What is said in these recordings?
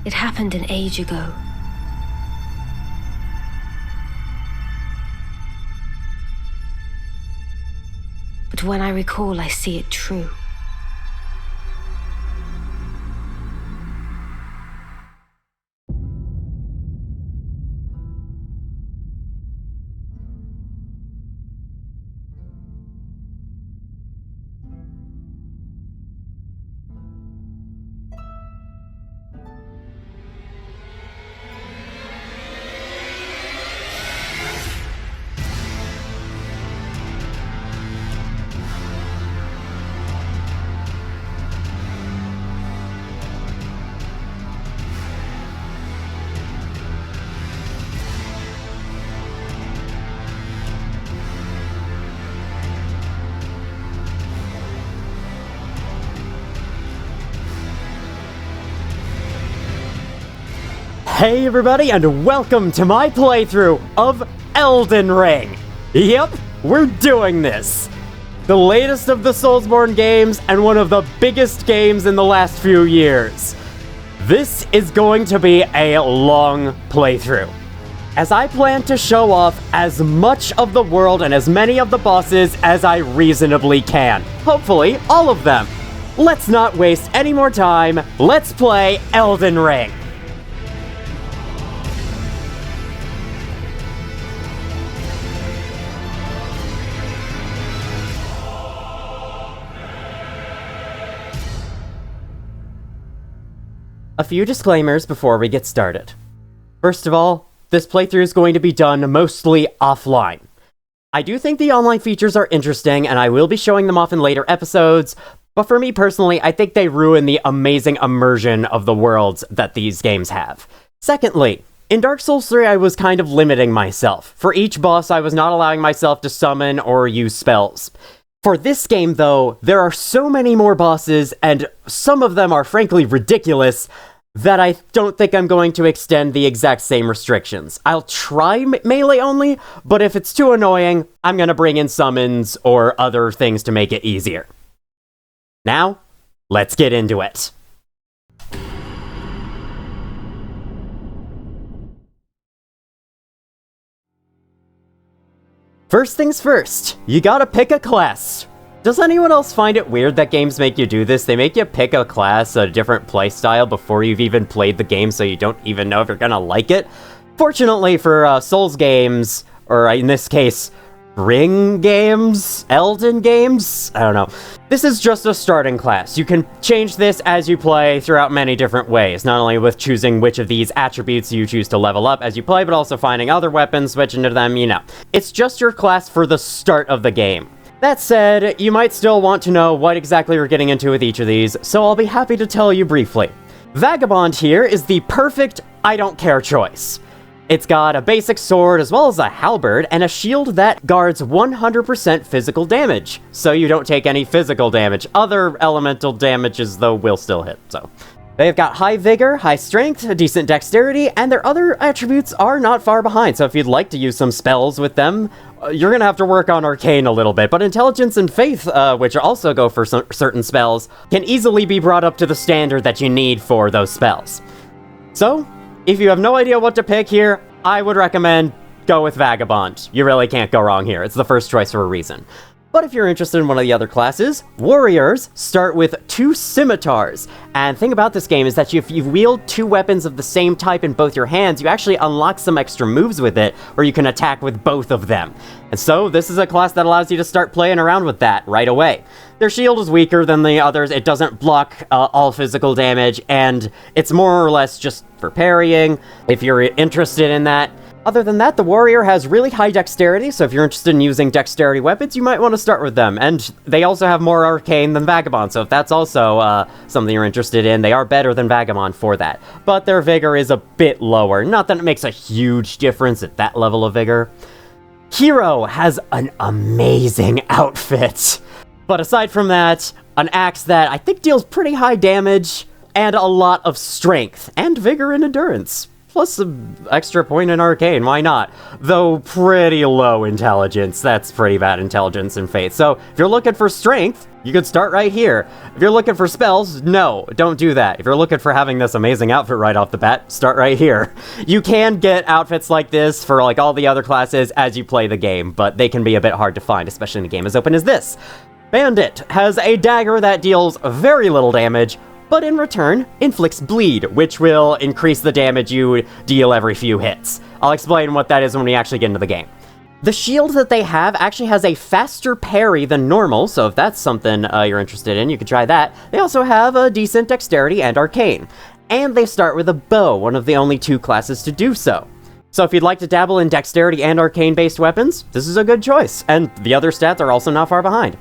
It happened an age ago. But when I recall, I see it true. Hey everybody, and welcome to my playthrough of Elden Ring! Yep, we're doing this! The latest of the Soulsborne games, and one of the biggest games in the last few years. This is going to be a long playthrough, as I plan to show off as much of the world and as many of the bosses as I reasonably can. Hopefully, all of them. Let's not waste any more time, let's play Elden Ring! A few disclaimers before we get started. First of all, this playthrough is going to be done mostly offline. I do think the online features are interesting, and I will be showing them off in later episodes, but for me personally, I think they ruin the amazing immersion of the worlds that these games have. Secondly, in Dark Souls 3, I was kind of limiting myself. For each boss, I was not allowing myself to summon or use spells. For this game, though, there are so many more bosses, and some of them are frankly ridiculous, that I don't think I'm going to extend the exact same restrictions. I'll try melee only, but if it's too annoying, I'm gonna bring in summons or other things to make it easier. Now, let's get into it. First things first, you gotta pick a class. Does anyone else find it weird that games make you do this? They make you pick a class, a different playstyle before you've even played the game, so you don't even know if you're gonna like it. Fortunately for Souls games, or in this case, Ring games? Elden games? I don't know. This is just a starting class. You can change this as you play throughout many different ways, not only with choosing which of these attributes you choose to level up as you play, but also finding other weapons, switching to them, you know. It's just your class for the start of the game. That said, you might still want to know what exactly you're getting into with each of these, so I'll be happy to tell you briefly. Vagabond here is the perfect I don't care choice. It's got a basic sword as well as a halberd and a shield that guards 100% physical damage, so you don't take any physical damage. Other elemental damages, though, will still hit, so. They've got high vigor, high strength, a decent dexterity, and their other attributes are not far behind, so if you'd like to use some spells with them, you're gonna have to work on Arcane a little bit, but Intelligence and Faith, which also go for certain spells, can easily be brought up to the standard that you need for those spells. So, if you have no idea what to pick here, I would recommend go with Vagabond. You really can't go wrong here. It's the first choice for a reason. But if you're interested in one of the other classes, Warriors start with 2 scimitars. And the thing about this game is that if you wield 2 weapons of the same type in both your hands, you actually unlock some extra moves with it, where you can attack with both of them. And so this is a class that allows you to start playing around with that right away. Their shield is weaker than the others, it doesn't block all physical damage, and it's more or less just for parrying, if you're interested in that. Other than that, the Warrior has really high dexterity, so if you're interested in using dexterity weapons, you might want to start with them. And they also have more arcane than Vagabond, so if that's also something you're interested in, they are better than Vagabond for that. But their vigor is a bit lower. Not that it makes a huge difference at that level of vigor. Hero has an amazing outfit. But aside from that, an axe that I think deals pretty high damage, and a lot of strength, and vigor and endurance. Plus an extra point in Arcane, why not? Though pretty low intelligence, that's pretty bad intelligence and faith. So if you're looking for strength, You could start right here. If you're looking for spells, no, don't do that. If you're looking for having this amazing outfit right off the bat, start right here. You can get outfits like this for like all the other classes as you play the game, but they can be a bit hard to find, especially in a game as open as this. Bandit has a dagger that deals very little damage, but in return, inflicts bleed, which will increase the damage you deal every few hits. I'll explain what that is when we actually get into the game. The shield that they have actually has a faster parry than normal, so if that's something you're interested in, you could try that. They also have a decent dexterity and arcane. And they start with a bow, one of the only 2 classes to do so. So if you'd like to dabble in dexterity and arcane-based weapons, this is a good choice, and the other stats are also not far behind.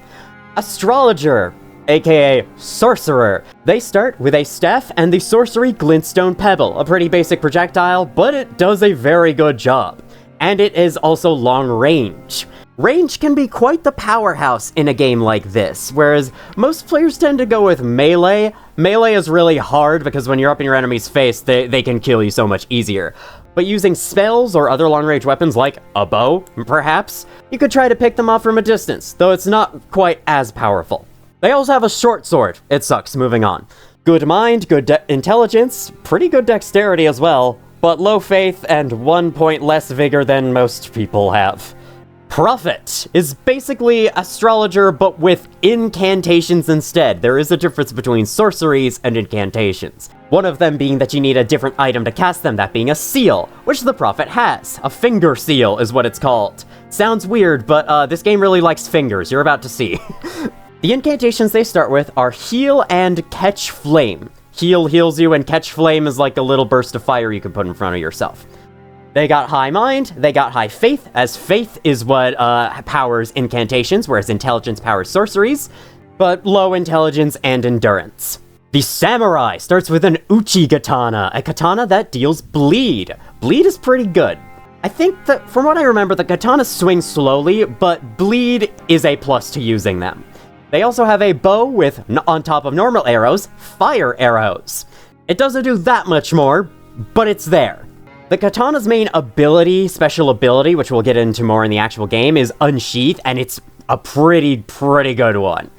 Astrologer, aka Sorcerer. They start with a staff and the sorcery Glintstone Pebble, a pretty basic projectile, but it does a very good job. And it is also long range. Range can be quite the powerhouse in a game like this, whereas most players tend to go with melee. Melee is really hard because when you're up in your enemy's face, they can kill you so much easier. But using spells or other long-range weapons like a bow, perhaps, you could try to pick them off from a distance, though it's not quite as powerful. They also have a short sword. It sucks, moving on. Good mind, good intelligence, pretty good dexterity as well, but low faith and 1 point less vigor than most people have. Prophet is basically astrologer, but with incantations instead. There is a difference between sorceries and incantations. One of them being that you need a different item to cast them, that being a seal, which the prophet has. A finger seal is what it's called. Sounds weird, but this game really likes fingers, you're about to see. The incantations they start with are heal and catch flame. Heal heals you, and catch flame is like a little burst of fire you can put in front of yourself. They got high mind, they got high faith, as faith is what powers incantations, whereas intelligence powers sorceries, but low intelligence and endurance. The samurai starts with an uchi katana, a katana that deals bleed. Bleed is pretty good. I think that, from what I remember, the katana swings slowly, but bleed is a plus to using them. They also have a bow with, on top of normal arrows, fire arrows. It doesn't do that much more, but it's there. The katana's main ability, special ability, which we'll get into more in the actual game, is Unsheath, and it's a pretty good one.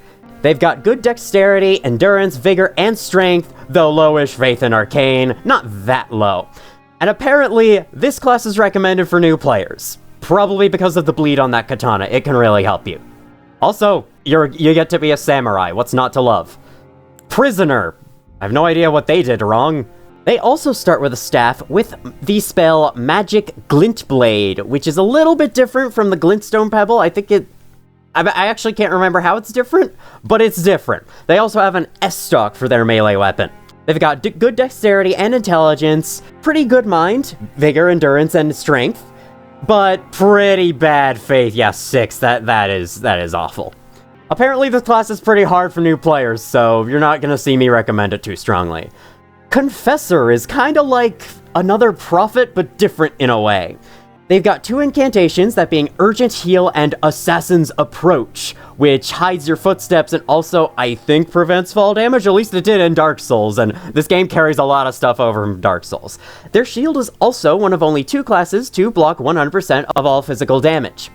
They've got good dexterity, endurance, vigor, and strength, though lowish faith and arcane, not that low. And apparently, this class is recommended for new players. Probably because of the bleed on that katana, it can really help you. Also, you get to be a samurai, what's not to love? Prisoner. I have no idea what they did wrong. They also start with a staff with the spell Magic Glint Blade, which is a little bit different from the Glintstone Pebble. I actually can't remember how it's different, but it's different. They also have an S-stock for their melee weapon. They've got good dexterity and intelligence, pretty good mind, vigor, endurance, and strength, but pretty bad faith. Yeah, 6. That is awful. Apparently this class is pretty hard for new players, so you're not gonna see me recommend it too strongly. Confessor is kinda like another prophet, but different in a way. They've got 2 incantations, that being Urgent Heal and Assassin's Approach, which hides your footsteps and also, I think, prevents fall damage. At least it did in Dark Souls, and this game carries a lot of stuff over from Dark Souls. Their shield is also one of only 2 classes to block 100% of all physical damage.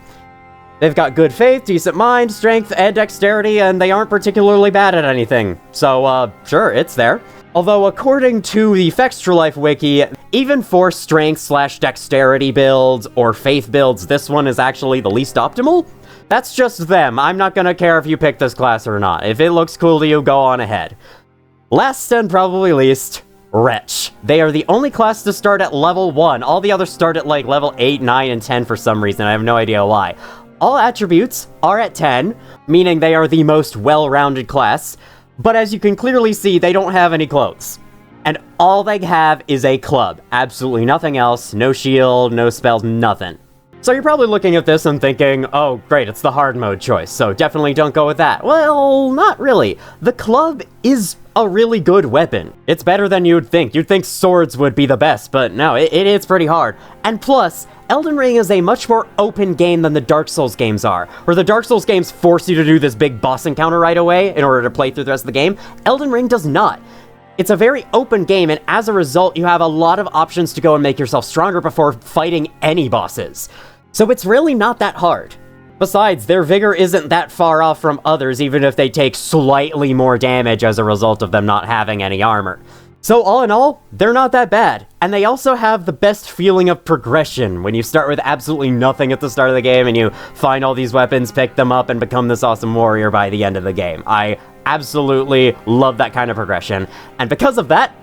They've got good faith, decent mind, strength, and dexterity, and they aren't particularly bad at anything. So, sure, it's there. Although, according to the Fextralife wiki, even for strength/dexterity builds or faith builds, this one is actually the least optimal. That's just them. I'm not gonna care if you pick this class or not. If it looks cool to you, go on ahead. Last and probably least, Wretch. They are the only class to start at level 1. All the others start at like level 8, 9, and 10 for some reason. I have no idea why. All attributes are at 10, meaning they are the most well-rounded class. But as you can clearly see, they don't have any clothes. And all they have is a club. Absolutely nothing else. No shield, no spells, nothing. So you're probably looking at this and thinking, oh great, it's the hard mode choice, so definitely don't go with that. Well, not really. The club is a really good weapon. It's better than you'd think. You'd think swords would be the best, but no, it's pretty hard. And plus, Elden Ring is a much more open game than the Dark Souls games are, where the Dark Souls games force you to do this big boss encounter right away in order to play through the rest of the game. Elden Ring does not. It's a very open game, and as a result, you have a lot of options to go and make yourself stronger before fighting any bosses. So it's really not that hard. Besides, their vigor isn't that far off from others, even if they take slightly more damage as a result of them not having any armor. So all in all, they're not that bad. And they also have the best feeling of progression when you start with absolutely nothing at the start of the game and you find all these weapons, pick them up, and become this awesome warrior by the end of the game. I absolutely love that kind of progression. And because of that,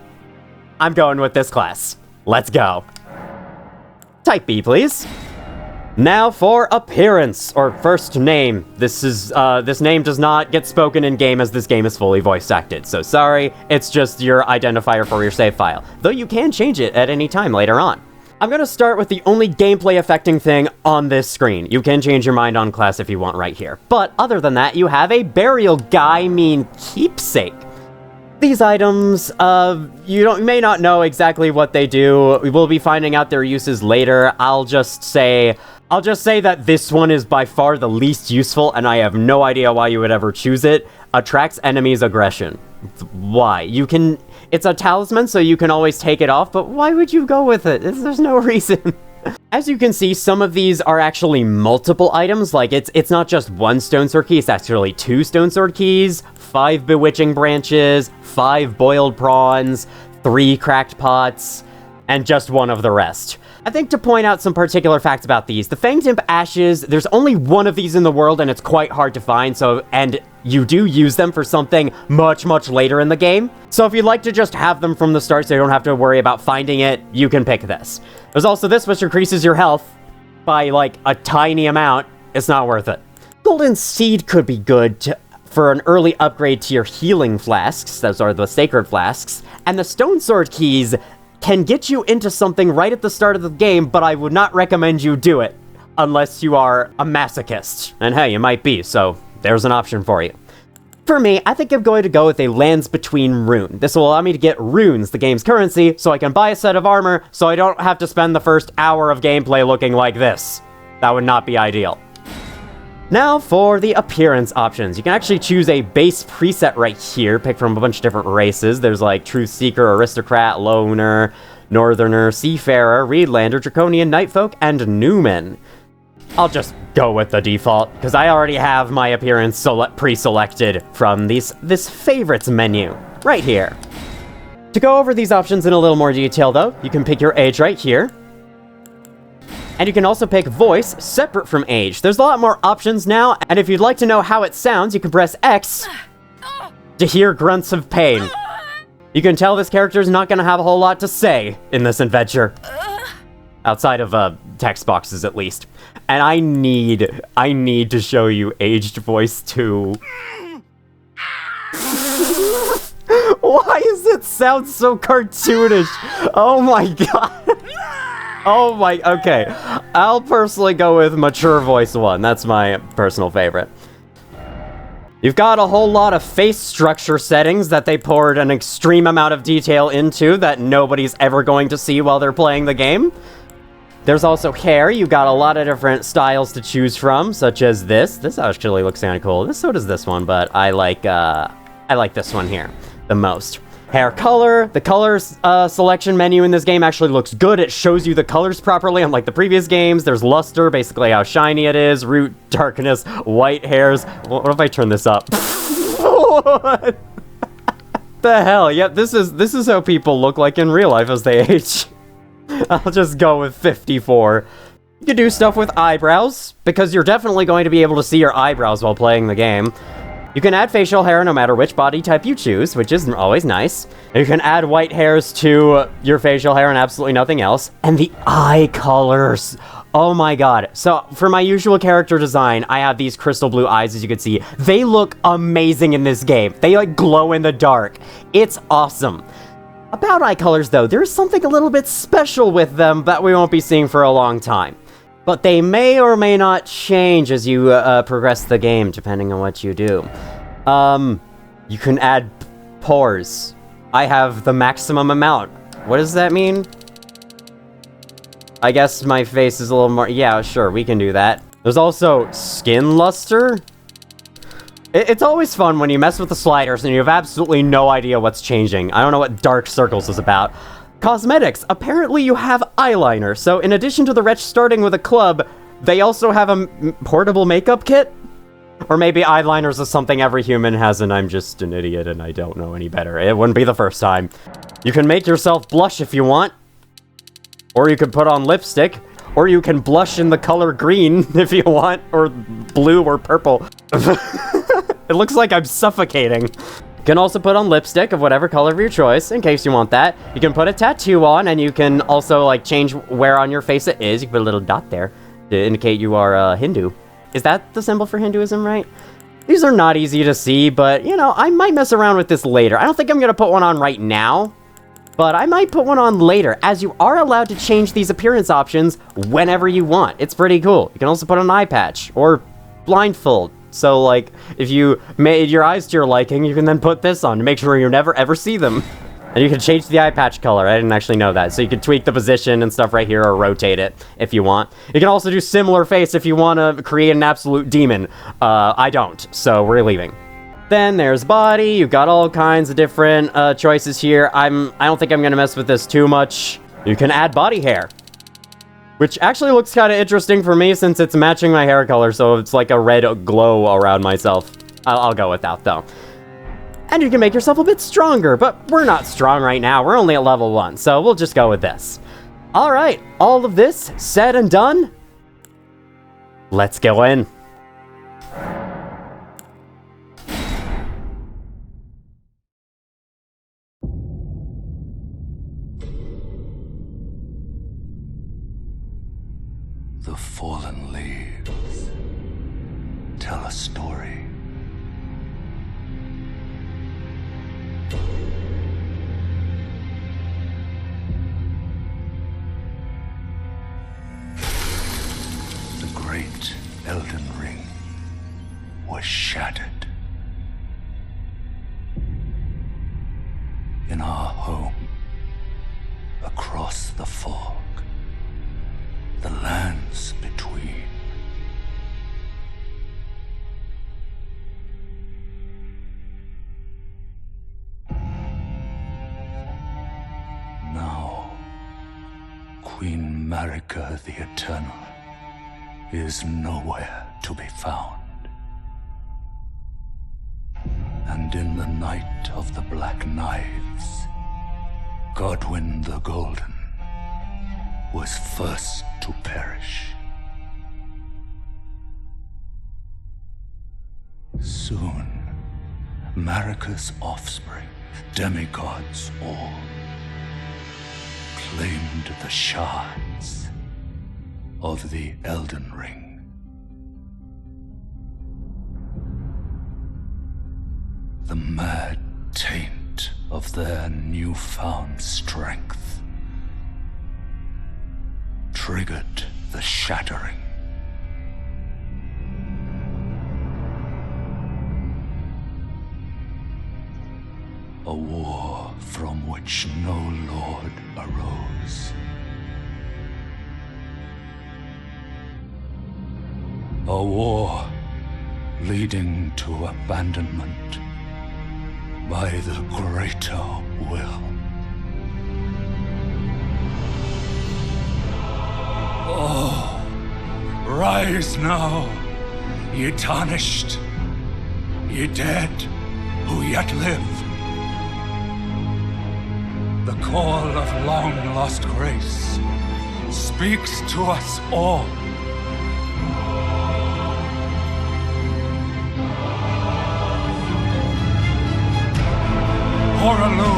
I'm going with this class. Let's go. Type B, please. Now for appearance, or first name. This name does not get spoken in-game as this game is fully voice-acted, so sorry, it's just your identifier for your save file, though you can change it at any time later on. I'm gonna start with the only gameplay affecting thing on this screen. You can change your mind on class if you want right here, but other than that, you have a burial guy mean keepsake. These items, you may not know exactly what they do. We will be finding out their uses later. I'll just say that this one is by far the least useful, and I have no idea why you would ever choose it. Attracts enemies' aggression. Why? It's a talisman, so you can always take it off, but why would you go with it? There's no reason. As you can see, some of these are actually multiple items, like it's not just one stone sword key, it's actually 2 stone sword keys, 5 bewitching branches, 5 boiled prawns, 3 cracked pots, and just 1 of the rest. I think to point out some particular facts about these, the Fanged Imp Ashes, there's only 1 of these in the world and it's quite hard to find, and you do use them for something much, much later in the game. So if you'd like to just have them from the start so you don't have to worry about finding it, you can pick this. There's also this, which increases your health by like a tiny amount. It's not worth it. Golden Seed could be good for an early upgrade to your healing flasks, those are the sacred flasks, and the Stone Sword Keys can get you into something right at the start of the game, but I would not recommend you do it unless you are a masochist. And hey, you might be, so there's an option for you. For me, I think I'm going to go with a Lands Between rune. This will allow me to get runes, the game's currency, so I can buy a set of armor, so I don't have to spend the first hour of gameplay looking like this. That would not be ideal. Now for the appearance options. You can actually choose a base preset right here, pick from a bunch of different races. There's like Truth Seeker, Aristocrat, Loner, Northerner, Seafarer, Reedlander, Draconian, Nightfolk, and Newman. I'll just go with the default, because I already have my appearance pre-selected from this favorites menu, right here. To go over these options in a little more detail though, you can pick your age right here. And you can also pick voice separate from age. There's a lot more options now, and if you'd like to know how it sounds, you can press X to hear grunts of pain. You can tell this character is not going to have a whole lot to say in this adventure. Outside of text boxes, at least. And I need to show you aged voice too. Why does it sound so cartoonish? Oh my god. Oh my, okay. I'll personally go with mature voice 1. That's my personal favorite. You've got a whole lot of face structure settings that they poured an extreme amount of detail into that nobody's ever going to see while they're playing the game. There's also hair. You've got a lot of different styles to choose from, such as this. This actually looks kind of cool. So does this one, but I like this one here the most. Hair color. The colors selection menu in this game actually looks good. It shows you the colors properly, unlike the previous games. There's luster, basically how shiny it is. Root, darkness, white hairs. What if I turn this up? What the hell? Yep, this is how people look like in real life as they age. I'll just go with 54. You can do stuff with eyebrows, because you're definitely going to be able to see your eyebrows while playing the game. You can add facial hair no matter which body type you choose, which is always nice. You can add white hairs to your facial hair and absolutely nothing else. And the eye colors. Oh my god. So for my usual character design, I have these crystal blue eyes, as you can see. They look amazing in this game. They like glow in the dark. It's awesome. About eye colors though, there's something a little bit special with them that we won't be seeing for a long time. But they may or may not change as you progress the game, depending on what you do. You can add pores. I have the maximum amount. What does that mean? I guess my face is a little more... Yeah, sure, we can do that. There's also skin luster. It's always fun when you mess with the sliders and you have absolutely no idea what's changing. I don't know what dark circles is about. Cosmetics. Apparently you have eyeliner, so in addition to the wretch starting with a club, they also have a portable makeup kit? Or maybe eyeliners is something every human has and I'm just an idiot and I don't know any better. It wouldn't be the first time. You can make yourself blush if you want. Or you can put on lipstick. Or you can blush in the color green if you want. Or blue or purple. It looks like I'm suffocating. You can also put on lipstick of whatever color of your choice, in case you want that. You can put a tattoo on, and you can also, like, change where on your face it is. You can put a little dot there to indicate you are Hindu. Is that the symbol for Hinduism, right? These are not easy to see, but, you know, I might mess around with this later. I don't think I'm going to put one on right now, but I might put one on later, as you are allowed to change these appearance options whenever you want. It's pretty cool. You can also put an eye patch, or blindfold. So, like, if you made your eyes to your liking, you can then put this on to make sure you never ever see them. And you can change the eye patch color. I didn't actually know that. So you can tweak the position and stuff right here or rotate it if you want. You can also do similar face if you want to create an absolute demon. I don't, so we're leaving. Then there's body. You've got all kinds of different choices here. I don't think I'm going to mess with this too much. You can add body hair, which actually looks kind of interesting for me since it's matching my hair color, so it's like a red glow around myself. I'll go with that, though. And you can make yourself a bit stronger, but we're not strong right now. We're only at level 1, so we'll just go with this. All right, all of this said and done. Let's go in. The fallen leaves tell a story. The great Elden ring was shattered. In our home, across the fog, the lands between. Now, Queen Marika the Eternal is nowhere to be found. And in the night of the Black Knives, Godwyn the Golden was first to perish. Soon, Marika's offspring, demigods all, claimed the shards of the Elden Ring. The mad taint of their newfound strength triggered the shattering. A war from which no lord arose. A war leading to abandonment by the greater will. Oh, rise now, ye tarnished, ye dead who yet live. The call of long-lost grace speaks to us all. Horalu,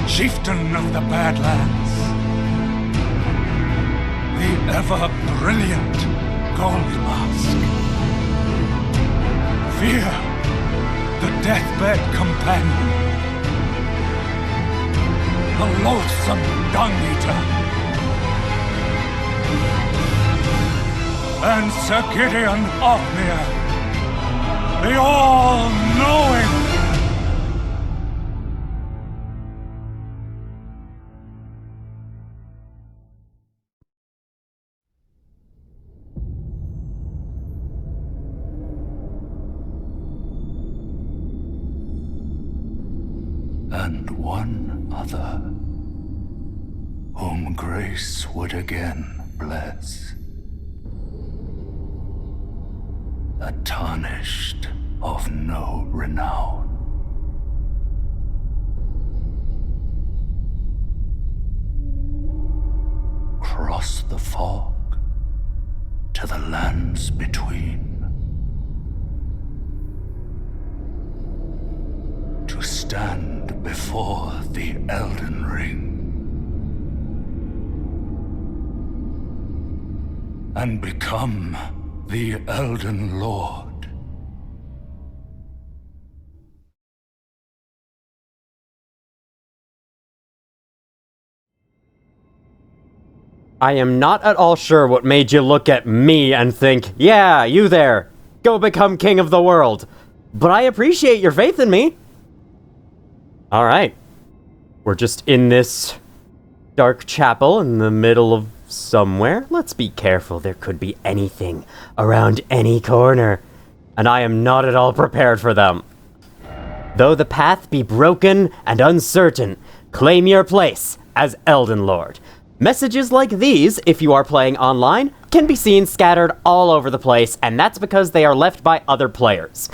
chieftain of the Badlands, the ever-brilliant Gold Mask. Fear, the deathbed companion, the loathsome dung-eater, and Sir Gideon Othmere, the all-knowing. And one other, whom grace would again bless. a tarnished of no renown. Cross the fog to the lands between, to stand before the Elden Ring and become the Elden Lord. I am not at all sure what made you look at me and think, yeah, you there, go become king of the world. But I appreciate your faith in me. Alright. We're just in this dark chapel in the middle of somewhere. Let's be careful, there could be anything around any corner. And I am not at all prepared for them. Though the path be broken and uncertain, claim your place as Elden Lord. Messages like these, if you are playing online, can be seen scattered all over the place, and that's because they are left by other players.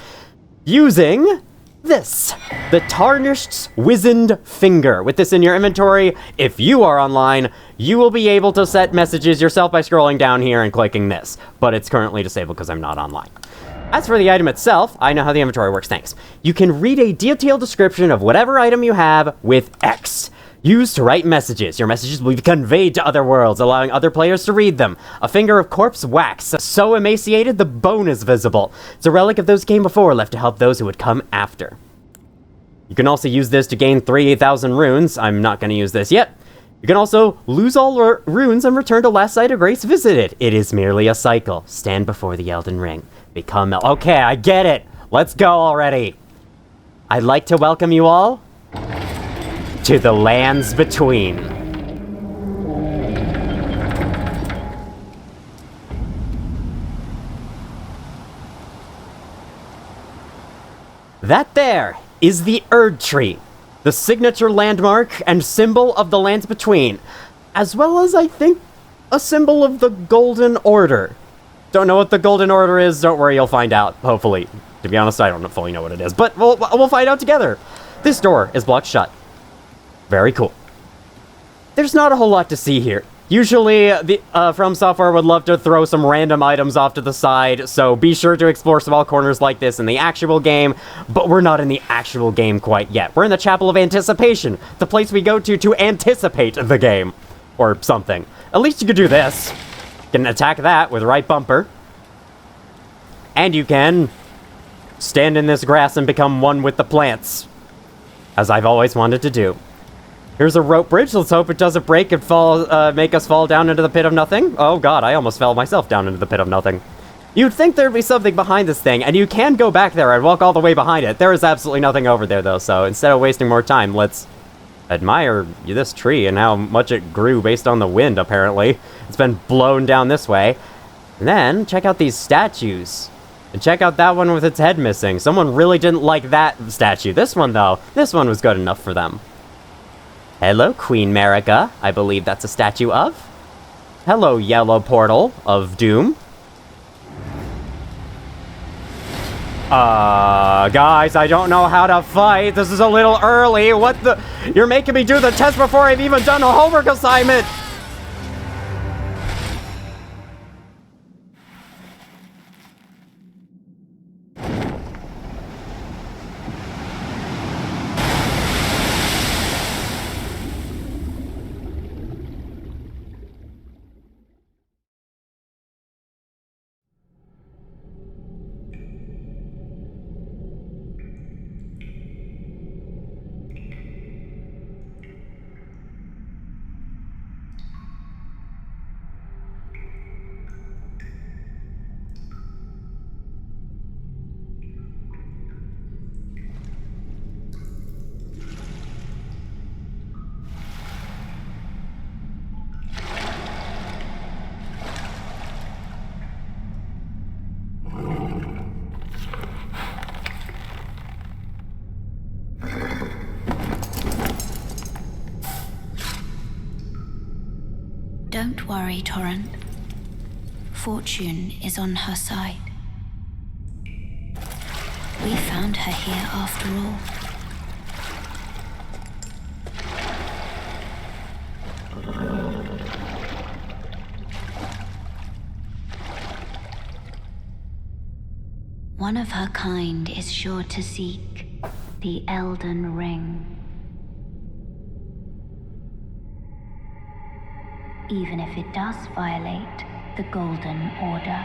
Using this, the Tarnished Wizened Finger. With this in your inventory, if you are online, you will be able to set messages yourself by scrolling down here and clicking this, but it's currently disabled because I'm not online. As for the item itself, I know how the inventory works, thanks. You can read a detailed description of whatever item you have with X. Used to write messages. Your messages will be conveyed to other worlds, allowing other players to read them. A finger of corpse wax, so emaciated the bone is visible. It's a relic of those who came before, left to help those who would come after. You can also use this to gain 3,000 runes. I'm not going to use this yet. You can also lose all runes and return to last site of grace visited. It is merely a cycle. Stand before the Elden Ring. Become Okay, I get it. Let's go already. I'd like to welcome you all to the lands between. That there is the Erd Tree, the signature landmark and symbol of the lands between, as well as, I think, a symbol of the Golden Order. Don't know what the Golden Order is, don't worry, you'll find out, hopefully. To be honest, I don't fully know what it is, but we'll find out together. This door is blocked shut. Very cool. There's not a whole lot to see here. Usually, From Software would love to throw some random items off to the side, so be sure to explore small corners like this in the actual game, but we're not in the actual game quite yet. We're in the Chapel of Anticipation, the place we go to anticipate the game. Or something. At least you could do this. You can attack that with right bumper. And you can stand in this grass and become one with the plants, as I've always wanted to do. Here's a rope bridge. Let's hope it doesn't break and make us fall down into the pit of nothing. Oh god, I almost fell myself down into the pit of nothing. You'd think there'd be something behind this thing, and you can go back there and walk all the way behind it. There is absolutely nothing over there, though, so instead of wasting more time, let's admire this tree and how much it grew based on the wind, apparently. It's been blown down this way. And then, check out these statues. And check out that one with its head missing. Someone really didn't like that statue. This one, though, this one was good enough for them. Hello, Queen Marika. I believe that's a statue of. Hello, Yellow Portal of Doom. Guys, I don't know how to fight. This is a little early. What the? You're making me do the test before I've even done a homework assignment. Don't worry, Torrent. Fortune is on her side. We found her here after all. One of her kind is sure to seek the Elden Ring. Even if it does violate the Golden Order.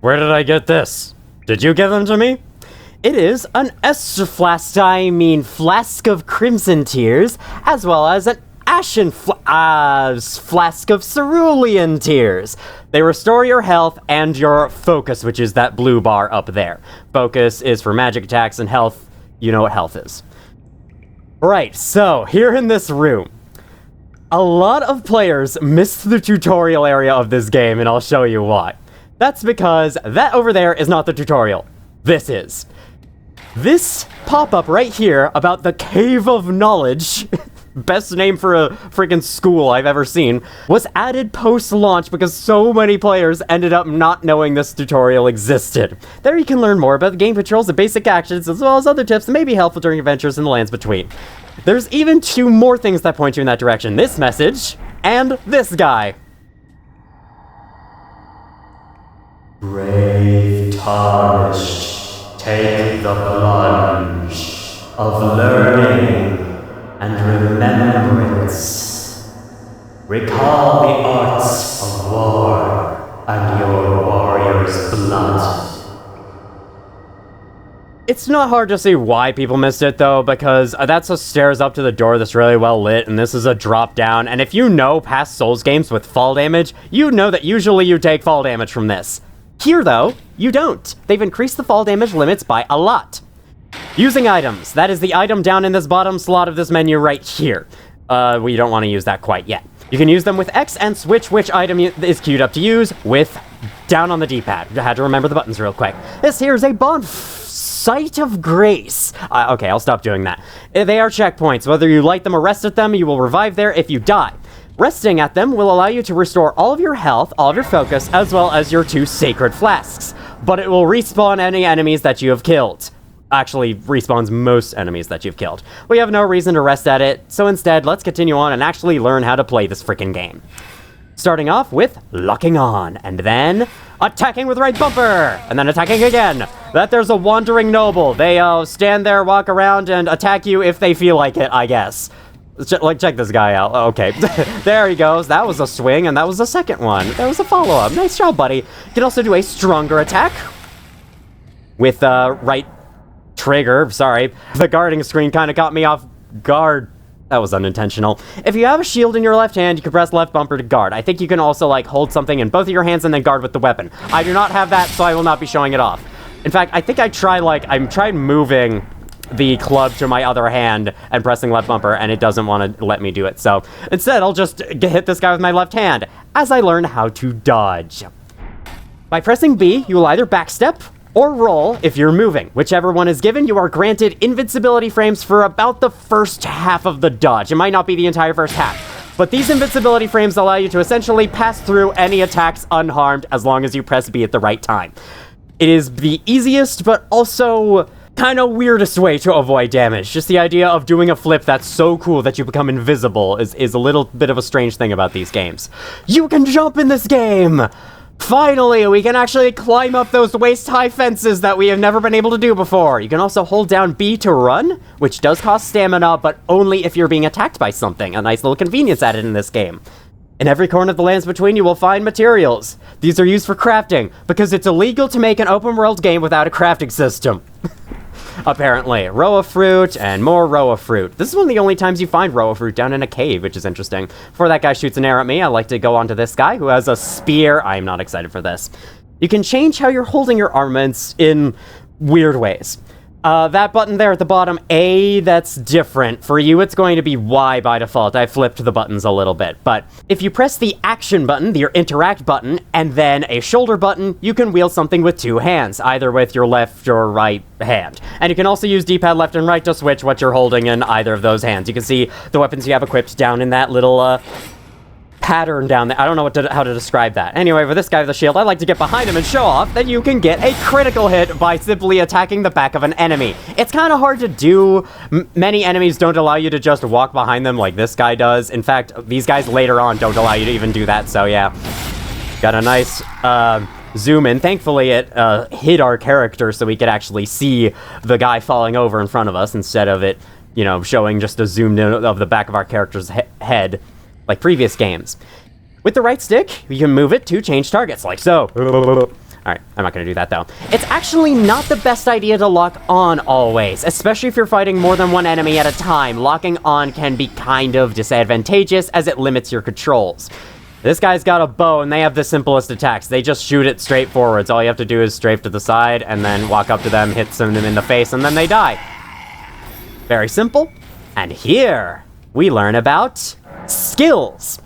Where did I get this? Did you give them to me? It is an flask of crimson tears, as well as an ashen flask of cerulean tears. They restore your health and your focus, which is that blue bar up there. Focus is for magic attacks, and health, you know what health is. Right, so here in this room, a lot of players missed the tutorial area of this game, and I'll show you why. That's because that over there is not the tutorial. This is. This pop-up right here about the Cave of Knowledge, best name for a freaking school I've ever seen, was added post-launch because so many players ended up not knowing this tutorial existed. There you can learn more about the game controls and basic actions, as well as other tips that may be helpful during adventures in the lands between. There's even 2 more things that point you in that direction. This message, and this guy. Brave tarnished, take the plunge of learning and remembrance. Recall the arts of war and your warrior's blood. It's not hard to see why people missed it, though, because that's a stairs up to the door that's really well lit, and this is a drop down, and if you know past Souls games with fall damage, you know that usually you take fall damage from this. Here, though, you don't. They've increased the fall damage limits by a lot. Using items. That is the item down in this bottom slot of this menu right here. We don't want to use that quite yet. You can use them with X and switch which item is queued up to use with down on the D-pad. I had to remember the buttons real quick. This here is a Site of Grace. Okay, I'll stop doing that. They are checkpoints. Whether you light them or rest at them, you will revive there if you die. Resting at them will allow you to restore all of your health, all of your focus, as well as your 2 sacred flasks. But it will respawn any enemies that you have killed. Actually, respawns most enemies that you've killed. We have no reason to rest at it, so instead, let's continue on and actually learn how to play this frickin' game. Starting off with locking on, and then attacking with right bumper, and then attacking again. That there's a wandering noble. They stand there, walk around, and attack you if they feel like it, I guess. Check this guy out. Okay, there he goes. That was a swing, and that was the second one. That was a follow-up. Nice job, buddy. You can also do a stronger attack with right trigger. Sorry, the guarding screen kind of caught me off guard. That was unintentional. If you have a shield in your left hand, you can press left bumper to guard. I think you can also, like, hold something in both of your hands and then guard with the weapon. I do not have that, so I will not be showing it off. In fact, I think I tried moving the club to my other hand and pressing left bumper, and it doesn't want to let me do it. So instead, I'll just hit this guy with my left hand as I learn how to dodge. By pressing B, you will either backstep or roll if you're moving. Whichever one is given, you are granted invincibility frames for about the first half of the dodge. It might not be the entire first half, but these invincibility frames allow you to essentially pass through any attacks unharmed as long as you press B at the right time. It is the easiest, but also kind of weirdest way to avoid damage. Just the idea of doing a flip that's so cool that you become invisible is a little bit of a strange thing about these games. You can jump in this game! Finally, we can actually climb up those waist-high fences that we have never been able to do before. You can also hold down B to run, which does cost stamina, but only if you're being attacked by something. A nice little convenience added in this game. In every corner of the lands between, you will find materials. These are used for crafting, because it's illegal to make an open-world game without a crafting system. apparently. Row of fruit and more row of fruit. This is one of the only times you find row of fruit down in a cave, which is interesting. Before that guy shoots an arrow at me, I like to go on to this guy who has a spear. I'm not excited for this. You can change how you're holding your armaments in weird ways. That button there at the bottom, A, that's different. For you, it's going to be Y by default. I flipped the buttons a little bit. But if you press the action button, your interact button, and then a shoulder button, you can wield something with two hands, either with your left or right hand. And you can also use D-pad left and right to switch what you're holding in either of those hands. You can see the weapons you have equipped down in that little, pattern down there. I don't know how to describe that. Anyway, for this guy with the shield, I like to get behind him and show off that you can get a critical hit by simply attacking the back of an enemy. It's kind of hard to do. Many enemies don't allow you to just walk behind them like this guy does. In fact, these guys later on don't allow you to even do that, so yeah. Got a nice zoom in. Thankfully, it hid our character so we could actually see the guy falling over in front of us instead of it, you know, showing just a zoomed in of the back of our character's head. Like previous games. With the right stick, you can move it to change targets, like so. Alright, I'm not gonna do that though. It's actually not the best idea to lock on always, especially if you're fighting more than one enemy at a time. Locking on can be kind of disadvantageous as it limits your controls. This guy's got a bow and they have the simplest attacks. They just shoot it straight forwards. All you have to do is strafe to the side and then walk up to them, hit some of them in the face, and then they die. Very simple. And here we learn about skills.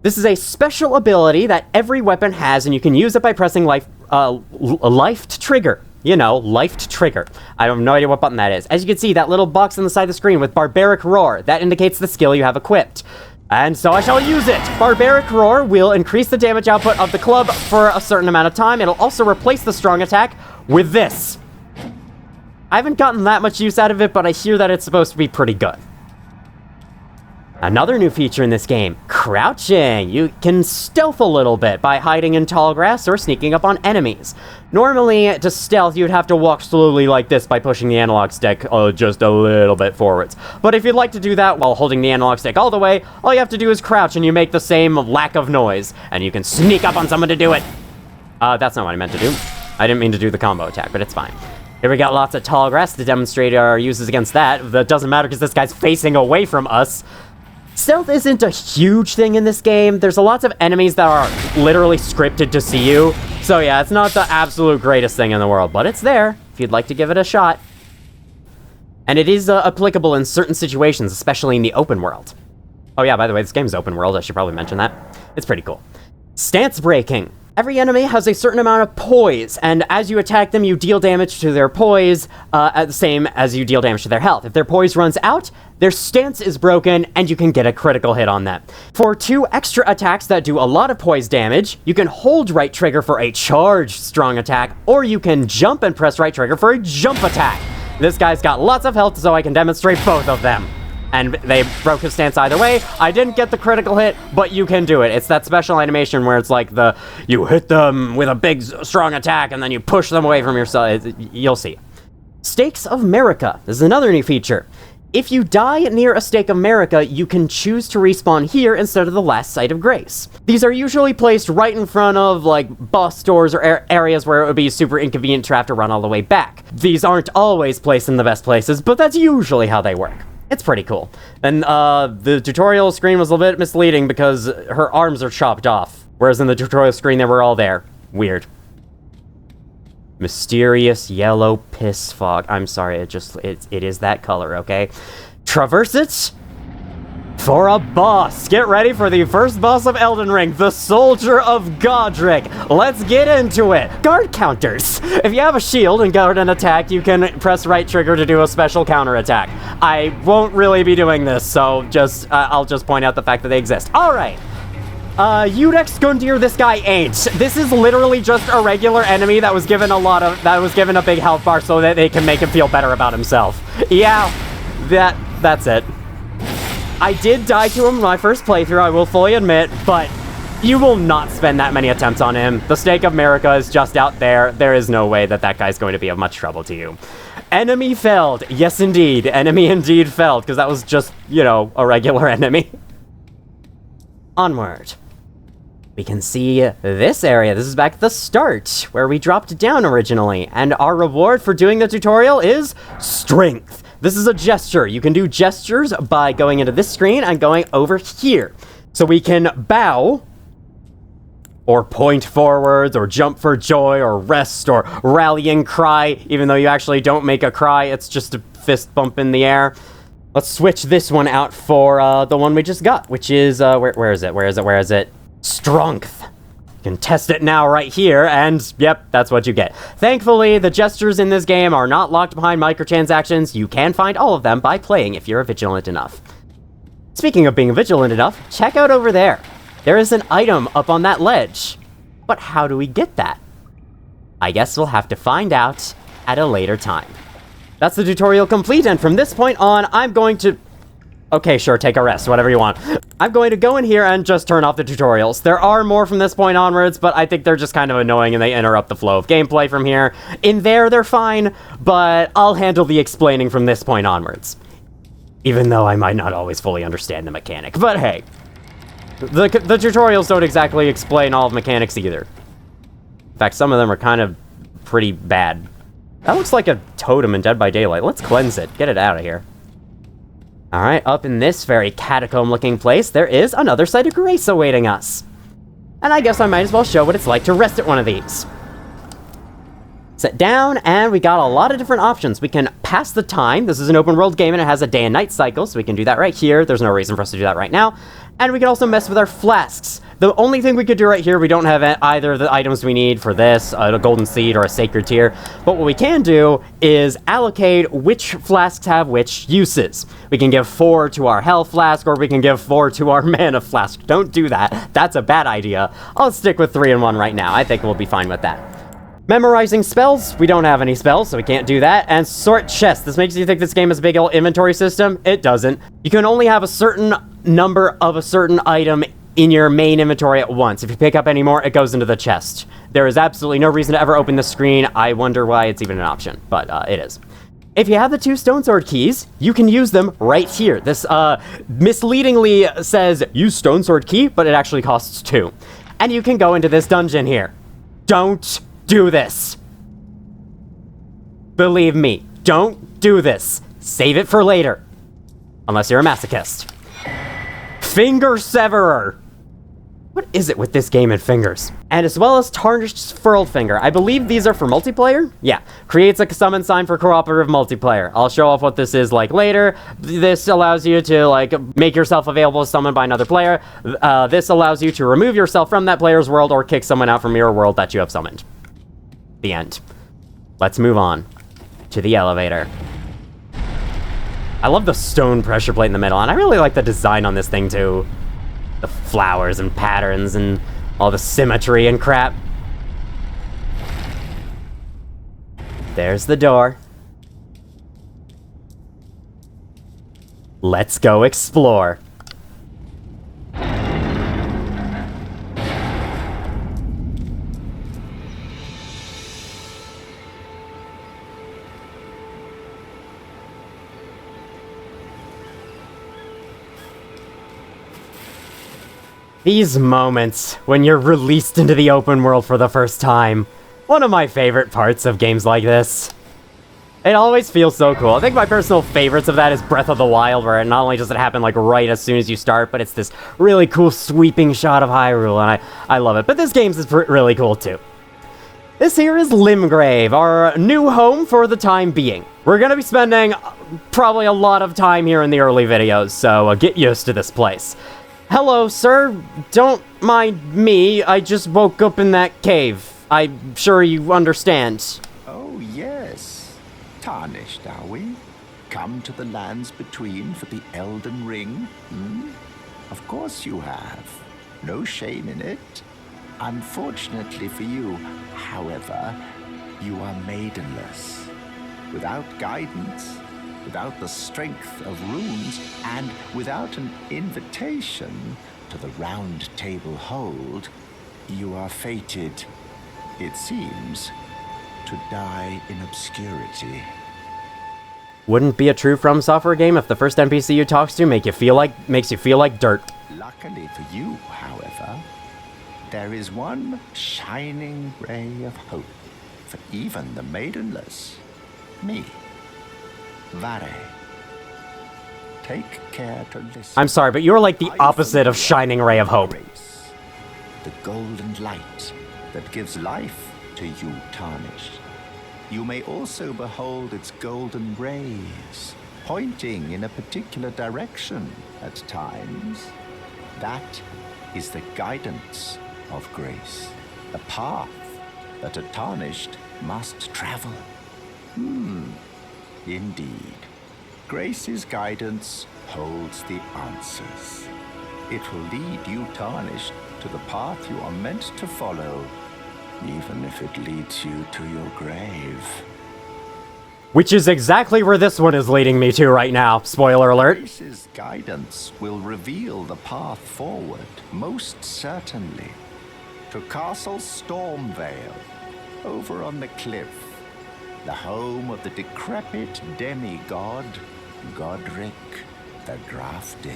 This is a special ability that every weapon has, and you can use it by pressing life to trigger. You know, life to trigger. I have no idea what button that is. As you can see, that little box on the side of the screen with Barbaric Roar, that indicates the skill you have equipped. And so I shall use it. Barbaric Roar will increase the damage output of the club for a certain amount of time. It'll also replace the strong attack with this. I haven't gotten that much use out of it, but I hear that it's supposed to be pretty good. Another new feature in this game, crouching. You can stealth a little bit by hiding in tall grass or sneaking up on enemies. Normally, to stealth, you'd have to walk slowly like this by pushing the analog stick just a little bit forwards. But if you'd like to do that while holding the analog stick all the way, all you have to do is crouch and you make the same lack of noise. And you can sneak up on someone to do it. That's not what I meant to do. I didn't mean to do the combo attack, but it's fine. Here we got lots of tall grass to demonstrate our uses against that. That doesn't matter because this guy's facing away from us. Stealth isn't a huge thing in this game. There's a lots of enemies that are literally scripted to see you. So yeah, it's not the absolute greatest thing in the world, but it's there if you'd like to give it a shot. And it is applicable in certain situations, especially in the open world. Oh yeah, by the way, this game is open world. I should probably mention that. It's pretty cool. Stance breaking. Every enemy has a certain amount of poise, and as you attack them, you deal damage to their poise, at the same as you deal damage to their health. If their poise runs out, their stance is broken, and you can get a critical hit on them. For 2 extra attacks that do a lot of poise damage, you can hold right trigger for a charged strong attack, or you can jump and press right trigger for a jump attack. This guy's got lots of health, so I can demonstrate both of them. And they broke his stance either way. I didn't get the critical hit, but you can do it. It's that special animation where it's like you hit them with a big, strong attack, and then you push them away from yourself. You'll see. Stakes of Marika. This is another new feature. If you die near a Stake of Marika, you can choose to respawn here instead of the last site of grace. These are usually placed right in front of, like, bus doors or areas where it would be super inconvenient to have to run all the way back. These aren't always placed in the best places, but that's usually how they work. It's pretty cool. And the tutorial screen was a little bit misleading because her arms are chopped off, whereas in the tutorial screen they were all there. Weird. Mysterious yellow piss fog. I'm sorry, it is that color, okay? Traverse it for a boss. Get ready for the first boss of Elden Ring, the Soldier of Godric. Let's get into it. Guard counters. If you have a shield and guard an attack, you can press right trigger to do a special counter attack. I won't really be doing this, so I'll just point out the fact that they exist. All right. Udex Gundyr, this guy ain't. This is literally just a regular enemy that was given a big health bar so that they can make him feel better about himself. Yeah, that's it. I did die to him in my first playthrough, I will fully admit, but you will not spend that many attempts on him. The Stake of Marika is just out there. There is no way that guy's going to be of much trouble to you. Enemy felled. Yes, indeed. Enemy indeed felled, because that was just, you know, a regular enemy. Onward. we can see this area. This is back at the start, where we dropped down originally, and our reward for doing the tutorial is strength. This is a gesture. You can do gestures by going into this screen and going over here. So we can bow, or point forwards, or jump for joy, or rest, or rallying cry, even though you actually don't make a cry, it's just a fist bump in the air. Let's switch this one out for the one we just got, which is, where is it? Strength. You can test it now right here, and yep, that's what you get. Thankfully, the gestures in this game are not locked behind microtransactions. You can find all of them by playing if you're vigilant enough. Speaking of being vigilant enough, check out over there. There is an item up on that ledge. But how do we get that? I guess we'll have to find out at a later time. That's the tutorial complete, and from this point on, I'm going to... Okay, sure, take a rest, whatever you want. I'm going to go in here and just turn off the tutorials. There are more from this point onwards, but I think they're just kind of annoying and they interrupt the flow of gameplay from here. In there, they're fine, but I'll handle the explaining from this point onwards. Even though I might not always fully understand the mechanic, but hey. The tutorials don't exactly explain all of mechanics either. In fact, some of them are kind of pretty bad. That looks like a totem in Dead by Daylight. Let's cleanse it. Get it out of here. Alright, up in this very catacomb-looking place, there is another site of grace awaiting us. And I guess I might as well show what it's like to rest at one of these. Sit down, and we got a lot of different options. We can pass the time. This is an open world game, and it has a day and night cycle, so we can do that right here. There's no reason for us to do that right now. And we can also mess with our flasks. The only thing we could do right here, we don't have either of the items we need for this, a golden seed or a sacred tear. But what we can do is allocate which flasks have which uses. We can give 4 to our health flask, or we can give 4 to our mana flask. Don't do that. That's a bad idea. I'll stick with 3 and 1 right now. I think we'll be fine with that. Memorizing spells, we don't have any spells, so we can't do that. And sort chests, this makes you think this game has a big old inventory system. It doesn't. You can only have a certain number of a certain item in your main inventory at once. If you pick up any more, it goes into the chest. There is absolutely no reason to ever open the screen. I wonder why it's even an option, but it is. If you have the 2 stone sword keys, you can use them right here. This misleadingly says use stone sword key, but it actually costs 2. And you can go into this dungeon here. Don't do this. Believe me, don't do this. Save it for later. Unless you're a masochist. Finger Severer. What is it with this game and fingers? And as well as Tarnished Furled Finger. I believe these are for multiplayer? Yeah. Creates a summon sign for cooperative multiplayer. I'll show off what this is like later. This allows you to like make yourself available to summon by another player. This allows you to remove yourself from that player's world or kick someone out from your world that you have summoned. The end. Let's move on to the elevator. I love the stone pressure plate in the middle, and I really like the design on this thing too. The flowers and patterns and all the symmetry and crap. There's the door. Let's go explore. These moments, when you're released into the open world for the first time, one of my favorite parts of games like this. It always feels so cool. I think my personal favorites of that is Breath of the Wild, where not only does it happen like right as soon as you start, but it's this really cool sweeping shot of Hyrule, and I love it. But this game's is really cool too. This here is Limgrave, our new home for the time being. We're gonna be spending probably a lot of time here in the early videos, so get used to this place. Hello, sir. Don't mind me. I just woke up in that cave. I'm sure you understand. Oh, yes. Tarnished, are we? Come to the lands between for the Elden Ring? Of course you have. No shame in it. Unfortunately for you, however, you are maidenless. Without guidance, without the strength of runes, and without an invitation to the Round Table Hold, you are fated, it seems, to die in obscurity. Wouldn't be a true From Software game if the first NPC you talk to makes you feel like dirt. Luckily for you, however, there is one shining ray of hope for even the maidenless. Me. Vare. Take care to listen. I'm sorry, but you're like the opposite of Shining Ray of Hope. Grace, the golden light that gives life to you, tarnished. You may also behold its golden rays, pointing in a particular direction at times. That is the guidance of grace, the path that a tarnished must travel. Indeed. Grace's guidance holds the answers. It will lead you, tarnished, to the path you are meant to follow, even if it leads you to your grave. Which is exactly where this one is leading me to right now. Spoiler alert. Grace's guidance will reveal the path forward, most certainly, to Castle Stormvale, over on the cliff, the home of the decrepit demigod, Godric the Grafted.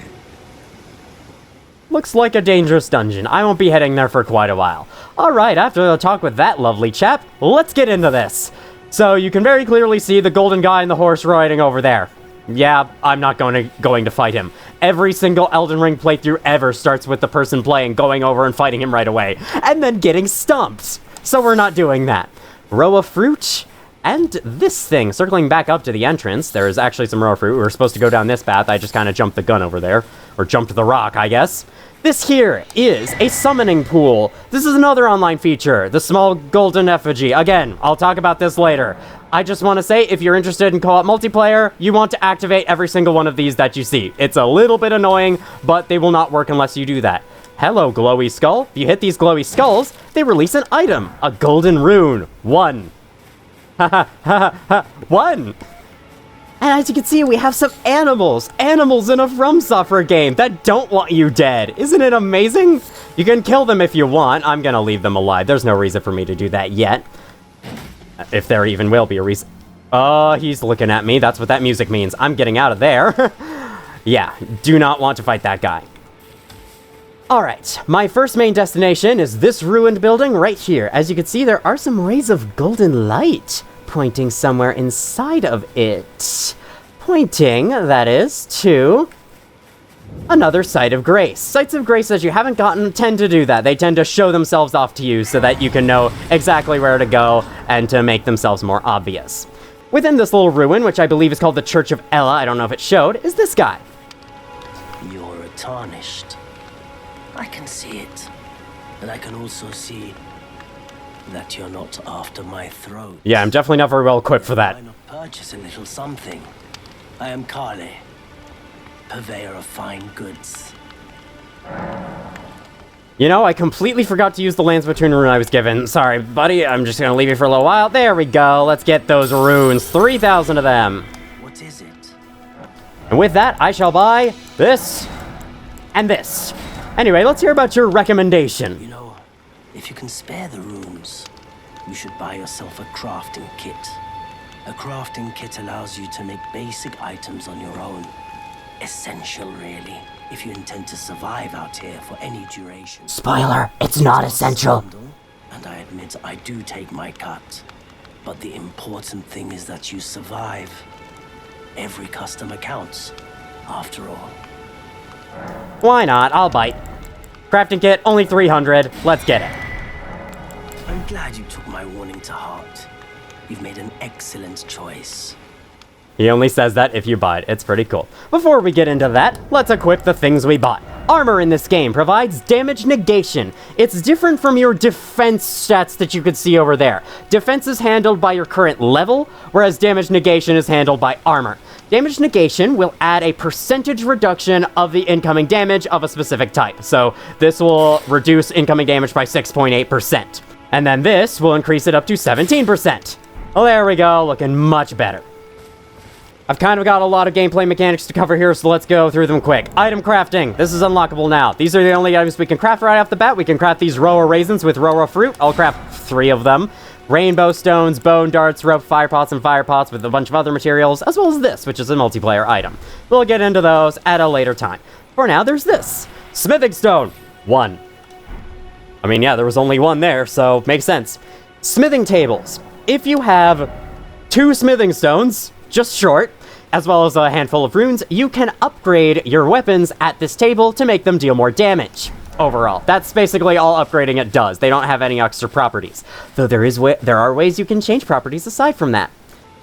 Looks like a dangerous dungeon. I won't be heading there for quite a while. Alright, after the talk with that lovely chap, let's get into this. So you can very clearly see the golden guy and the horse riding over there. Yeah, I'm not going to fight him. Every single Elden Ring playthrough ever starts with the person playing going over and fighting him right away, and then getting stumped. So we're not doing that. Row of fruit, and this thing. Circling back up to the entrance, there is actually some row of fruit. We were supposed to go down this path. I just kind of jumped the gun over there. Or jumped the rock, I guess. This here is a summoning pool. This is another online feature, the small golden effigy. Again, I'll talk about this later. I just want to say, if you're interested in co-op multiplayer, you want to activate every single one of these that you see. It's a little bit annoying, but they will not work unless you do that. Hello, glowy skull. If you hit these glowy skulls, they release an item, a golden rune. 1. Ha ha ha ha. 1. And as you can see, we have some animals. Animals in a From Software game that don't want you dead. Isn't it amazing? You can kill them if you want. I'm gonna leave them alive. There's no reason for me to do that yet. If there even will be a reason. Oh, he's looking at me. That's what that music means. I'm getting out of there. Yeah, do not want to fight that guy. Alright, my first main destination is this ruined building right here. As you can see, there are some rays of golden light pointing somewhere inside of it. Pointing, that is, to another Site of Grace. Sites of Grace, as you haven't gotten, tend to do that. They tend to show themselves off to you so that you can know exactly where to go and to make themselves more obvious. Within this little ruin, which I believe is called the Church of Ella, I don't know if it showed, is this guy. You're a tarnished. I can see it. And I can also see that you're not after my throat. Yeah, I'm definitely not very well equipped for that. Why not purchase a little something? I am Kale, purveyor of fine goods. You know, I completely forgot to use the Landsbatoon rune I was given. Sorry, buddy, I'm just gonna leave you for a little while. There we go, let's get those runes. 3,000 of them. What is it? And with that, I shall buy this and this. Anyway, let's hear about your recommendation. You know, if you can spare the runes, you should buy yourself a crafting kit. A crafting kit allows you to make basic items on your own. Essential, really, if you intend to survive out here for any duration. Spoiler, it's not essential. And I admit I do take my cut. But the important thing is that you survive. Every customer counts, after all. Why not? I'll bite. Crafting kit, only 300. Let's get it. I'm glad you took my warning to heart. You've made an excellent choice. He only says that if you buy it. It's pretty cool. Before we get into that, let's equip the things we bought. Armor in this game provides damage negation. It's different from your defense stats that you could see over there. Defense is handled by your current level, whereas damage negation is handled by armor. Damage negation will add a percentage reduction of the incoming damage of a specific type. So this will reduce incoming damage by 6.8%. And then this will increase it up to 17%. Well, there we go, looking much better. I've kind of got a lot of gameplay mechanics to cover here, so let's go through them quick. Item crafting. This is unlockable now. These are the only items we can craft right off the bat. We can craft these Roa raisins with Roa fruit. I'll craft 3 of them. Rainbow stones, bone darts, rope fire pots, and fire pots with a bunch of other materials, as well as this, which is a multiplayer item. We'll get into those at a later time. For now, there's this. Smithing stone. 1. I mean, yeah, there was only one there, so makes sense. Smithing tables. If you have 2 smithing stones, just short, as well as a handful of runes, you can upgrade your weapons at this table to make them deal more damage. Overall, that's basically all upgrading it does. They don't have any extra properties. Though there are ways you can change properties aside from that.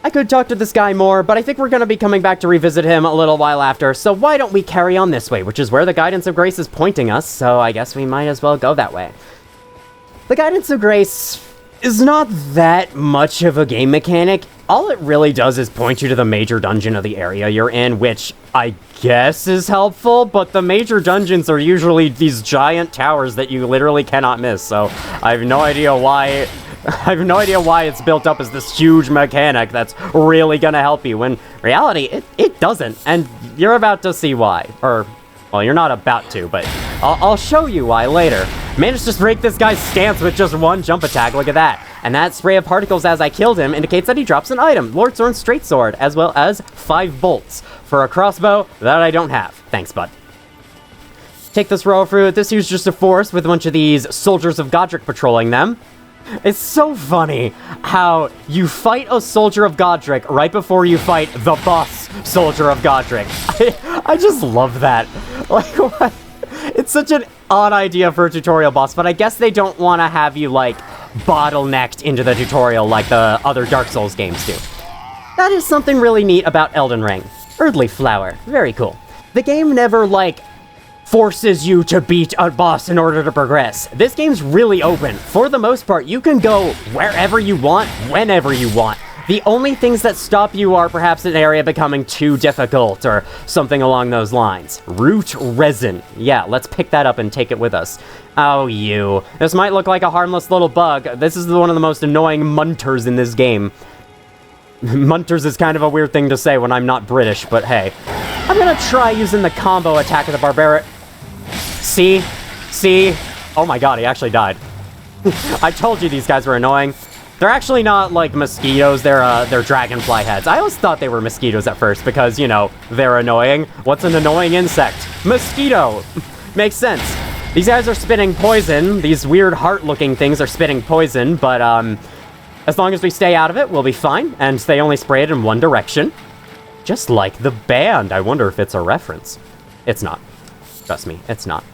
I could talk to this guy more, but I think we're going to be coming back to revisit him a little while after, so why don't we carry on this way, which is where the Guidance of Grace is pointing us, so I guess we might as well go that way. The Guidance of Grace is not that much of a game mechanic. All it really does is point you to the major dungeon of the area you're in, which I guess is helpful, but the major dungeons are usually these giant towers that you literally cannot miss, so I have no idea why it's built up as this huge mechanic that's really gonna help you, when reality, it doesn't, and you're about to see why. Or, well, you're not about to, but I'll show you why later. Managed to break this guy's stance with just one jump attack, look at that. And that spray of particles as I killed him indicates that he drops an item, Lord Zorn's Straight Sword, as well as 5 bolts for a crossbow that I don't have. Thanks, bud. Take this royal fruit. This here's just a forest with a bunch of these soldiers of Godric patrolling them. It's so funny how you fight a soldier of Godric right before you fight the boss soldier of Godric. I just love that. Like, what? It's such an odd idea for a tutorial boss, but I guess they don't want to have you, like, bottlenecked into the tutorial like the other Dark Souls games do. That is something really neat about Elden Ring. Earthly Flower. Very cool. The game never, like, forces you to beat a boss in order to progress. This game's really open. For the most part, you can go wherever you want, whenever you want. The only things that stop you are perhaps an area becoming too difficult or something along those lines. Root resin. Yeah, let's pick that up and take it with us. Oh, you. This might look like a harmless little bug. This is one of the most annoying munters in this game. Munters is kind of a weird thing to say when I'm not British, but hey. I'm gonna try using the combo attack of the barbaric. See? Oh my god, he actually died. I told you these guys were annoying. They're actually not, like, mosquitoes, they're dragonfly heads. I always thought they were mosquitoes at first because, you know, they're annoying. What's an annoying insect? Mosquito! Makes sense. These guys are spitting poison. These weird heart-looking things are spitting poison, but, as long as we stay out of it, we'll be fine, and they only spray it in one direction. Just like the band. I wonder if it's a reference. It's not. Trust me, it's not.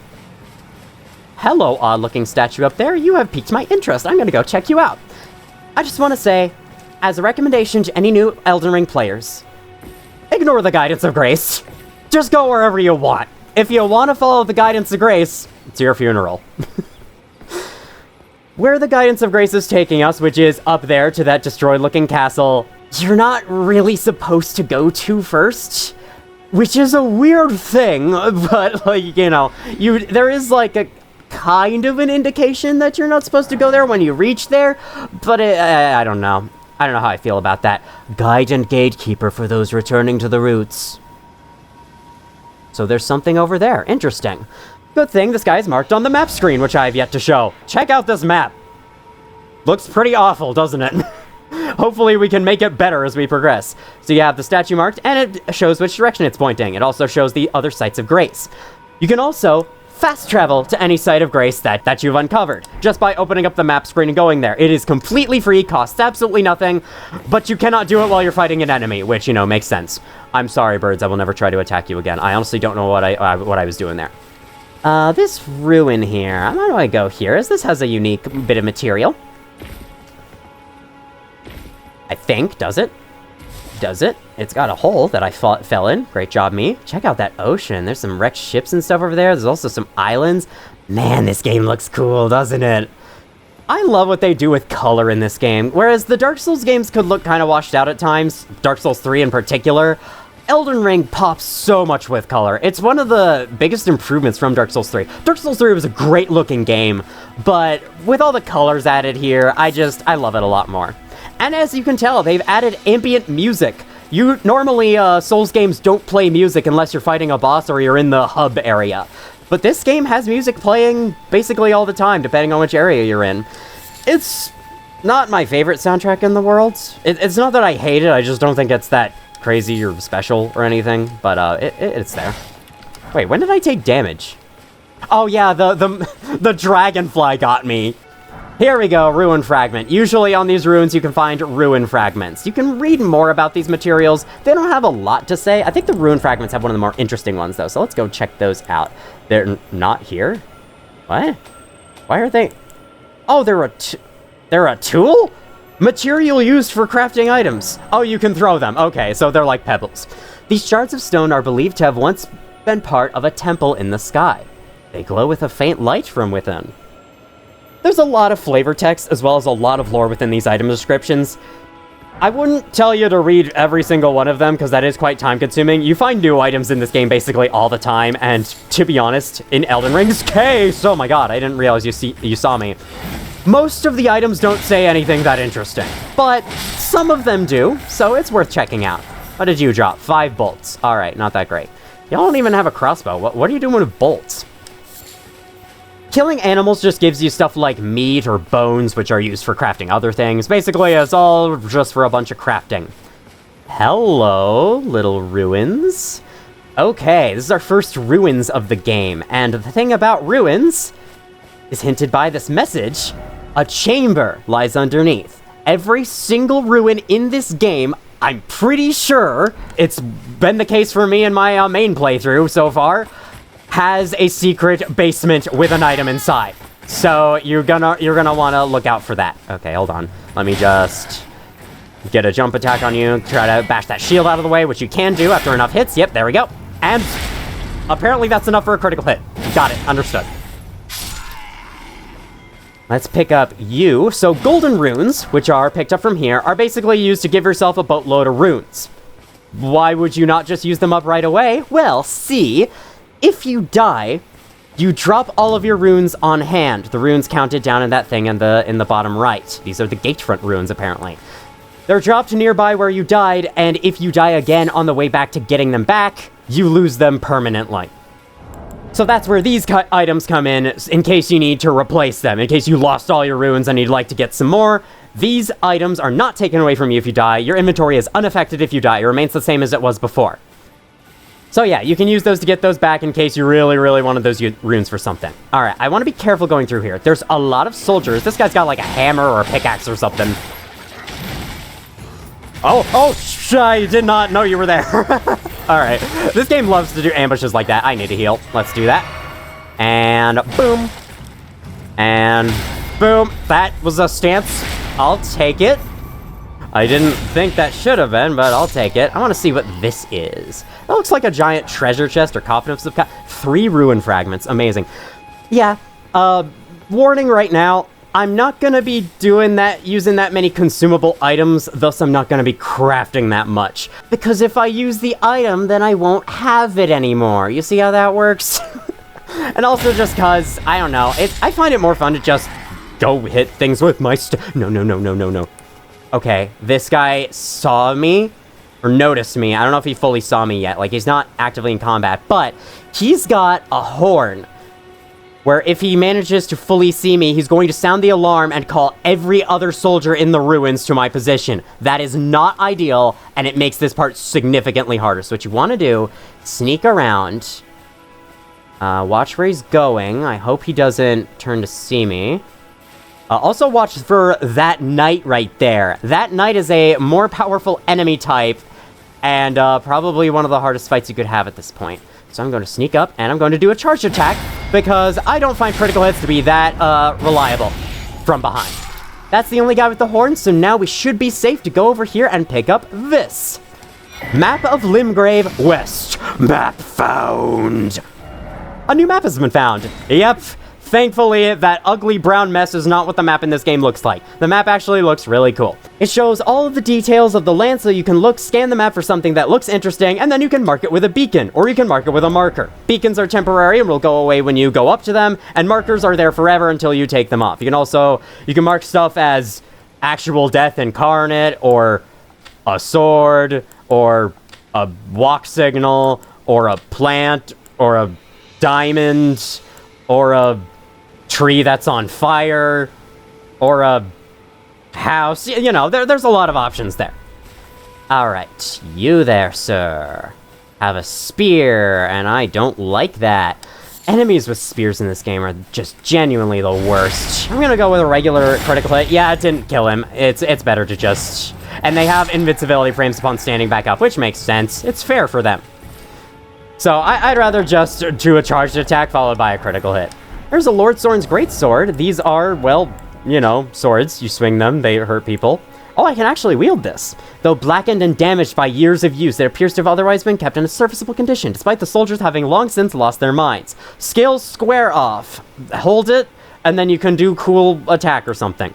Hello, odd-looking statue up there. You have piqued my interest. I'm gonna go check you out. I just want to say, as a recommendation to any new Elden Ring players, ignore the Guidance of Grace. Just go wherever you want. If you want to follow the Guidance of Grace, it's your funeral. Where the Guidance of Grace is taking us, which is up there to that destroyed-looking castle, you're not really supposed to go to first, which is a weird thing, but, like, you know, there is, like, a kind of an indication that you're not supposed to go there when you reach there, but I don't know. I don't know how I feel about that. Guide and gatekeeper for those returning to the roots. So there's something over there. Interesting. Good thing this guy's marked on the map screen, which I have yet to show. Check out this map. Looks pretty awful, doesn't it? Hopefully we can make it better as we progress. So you have the statue marked, and it shows which direction it's pointing. It also shows the other sites of grace. You can also fast travel to any site of grace that you've uncovered, just by opening up the map screen and going there. It is completely free, costs absolutely nothing, but you cannot do it while you're fighting an enemy, which, you know, makes sense. I'm sorry, birds, I will never try to attack you again. I honestly don't know what I was doing there. This ruin here, how do I go here, as this has a unique bit of material. I think, does it? Does it? It's got a hole that I fell in. Great job, me. Check out that ocean. There's some wrecked ships and stuff over there. There's also some islands. Man, this game looks cool, doesn't it? I love what they do with color in this game. Whereas the Dark Souls games could look kind of washed out at times, Dark Souls 3 in particular, Elden Ring pops so much with color. It's one of the biggest improvements from Dark Souls 3. Dark Souls 3 was a great looking game, but with all the colors added here, I love it a lot more. And as you can tell, they've added ambient music. Normally, Souls games don't play music unless you're fighting a boss or you're in the hub area. But this game has music playing basically all the time, depending on which area you're in. It's not my favorite soundtrack in the world. It's not that I hate it, I just don't think it's that crazy or special or anything, but it's there. Wait, when did I take damage? Oh yeah, the dragonfly got me. Here we go, ruin fragment. Usually on these ruins you can find ruin fragments. You can read more about these materials. They don't have a lot to say. I think the ruin fragments have one of the more interesting ones though, so let's go check those out. They're not here? What? Why are they... Oh, they're a tool? Material used for crafting items. Oh, you can throw them. Okay, so they're like pebbles. These shards of stone are believed to have once been part of a temple in the sky. They glow with a faint light from within. There's a lot of flavor text, as well as a lot of lore within these item descriptions. I wouldn't tell you to read every single one of them, because that is quite time-consuming. You find new items in this game basically all the time, and to be honest, in Elden Ring's case, oh my god, I didn't realize you saw me. Most of the items don't say anything that interesting, but some of them do, so it's worth checking out. What did you drop? 5 bolts. Alright, not that great. Y'all don't even have a crossbow. What are you doing with bolts? Killing animals just gives you stuff like meat or bones, which are used for crafting other things. Basically, it's all just for a bunch of crafting. Hello, little ruins. Okay, this is our first ruins of the game, and the thing about ruins is hinted by this message. A chamber lies underneath. Every single ruin in this game, I'm pretty sure, it's been the case for me in my main playthrough so far, has a secret basement with an item inside. So you're gonna want to look out for that. Okay, hold on. Let me just get a jump attack on you. Try to bash that shield out of the way, which you can do after enough hits. Yep, there we go. And apparently that's enough for a critical hit. Got it. Understood. Let's pick up you. So golden runes, which are picked up from here, are basically used to give yourself a boatload of runes. Why would you not just use them up right away? Well, see, if you die, you drop all of your runes on hand. The runes counted down in that thing in the bottom right. These are the gatefront runes, apparently. They're dropped nearby where you died, and if you die again on the way back to getting them back, you lose them permanently. So that's where these items come in case you need to replace them. In case you lost all your runes and you'd like to get some more, these items are not taken away from you if you die. Your inventory is unaffected if you die. It remains the same as it was before. So yeah, you can use those to get those back in case you really, really wanted those runes for something. Alright, I want to be careful going through here. There's a lot of soldiers. This guy's got like a hammer or a pickaxe or something. I did not know you were there. Alright, this game loves to do ambushes like that. I need to heal. Let's do that. And boom. And boom. That was a stance. I'll take it. I didn't think that should have been, but I'll take it. I want to see what this is. That looks like a giant treasure chest or coffin of some kind. 3 ruin fragments. Amazing. Yeah. Warning right now. I'm not going to be using that many consumable items, thus I'm not going to be crafting that much. Because if I use the item, then I won't have it anymore. You see how that works? And also just because, I don't know, I find it more fun to just go hit things with my No. Okay, this guy saw me, or noticed me. I don't know if he fully saw me yet. Like, he's not actively in combat, but he's got a horn where if he manages to fully see me, he's going to sound the alarm and call every other soldier in the ruins to my position. That is not ideal, and it makes this part significantly harder. So what you want to do, sneak around, watch where he's going. I hope he doesn't turn to see me. Also watch for that knight right there. That knight is a more powerful enemy type, and probably one of the hardest fights you could have at this point. So I'm going to sneak up, and I'm going to do a charge attack, because I don't find critical hits to be that reliable from behind. That's the only guy with the horn, so now we should be safe to go over here and pick up this. Map of Limgrave West. Map found. A new map has been found. Yep. Thankfully, that ugly brown mess is not what the map in this game looks like. The map actually looks really cool. It shows all of the details of the land so you can scan the map for something that looks interesting, and then you can mark it with a beacon, or you can mark it with a marker. Beacons are temporary and will go away when you go up to them, and markers are there forever until you take them off. You can mark stuff as actual death incarnate, or a sword, or a walk signal, or a plant, or a diamond, or a tree that's on fire, or a house. You know, there's a lot of options there. Alright, you there, sir. Have a spear, and I don't like that. Enemies with spears in this game are just genuinely the worst. I'm gonna go with a regular critical hit. Yeah, it didn't kill him. It's better to just... And they have invincibility frames upon standing back up, which makes sense. It's fair for them. So I'd rather just do a charged attack followed by a critical hit. There's a Lord Sorin's Greatsword. These are, well, you know, swords. You swing them, they hurt people. Oh, I can actually wield this. Though blackened and damaged by years of use, it appears to have otherwise been kept in a serviceable condition, despite the soldiers having long since lost their minds. Skills square off. Hold it, and then you can do cool attack or something.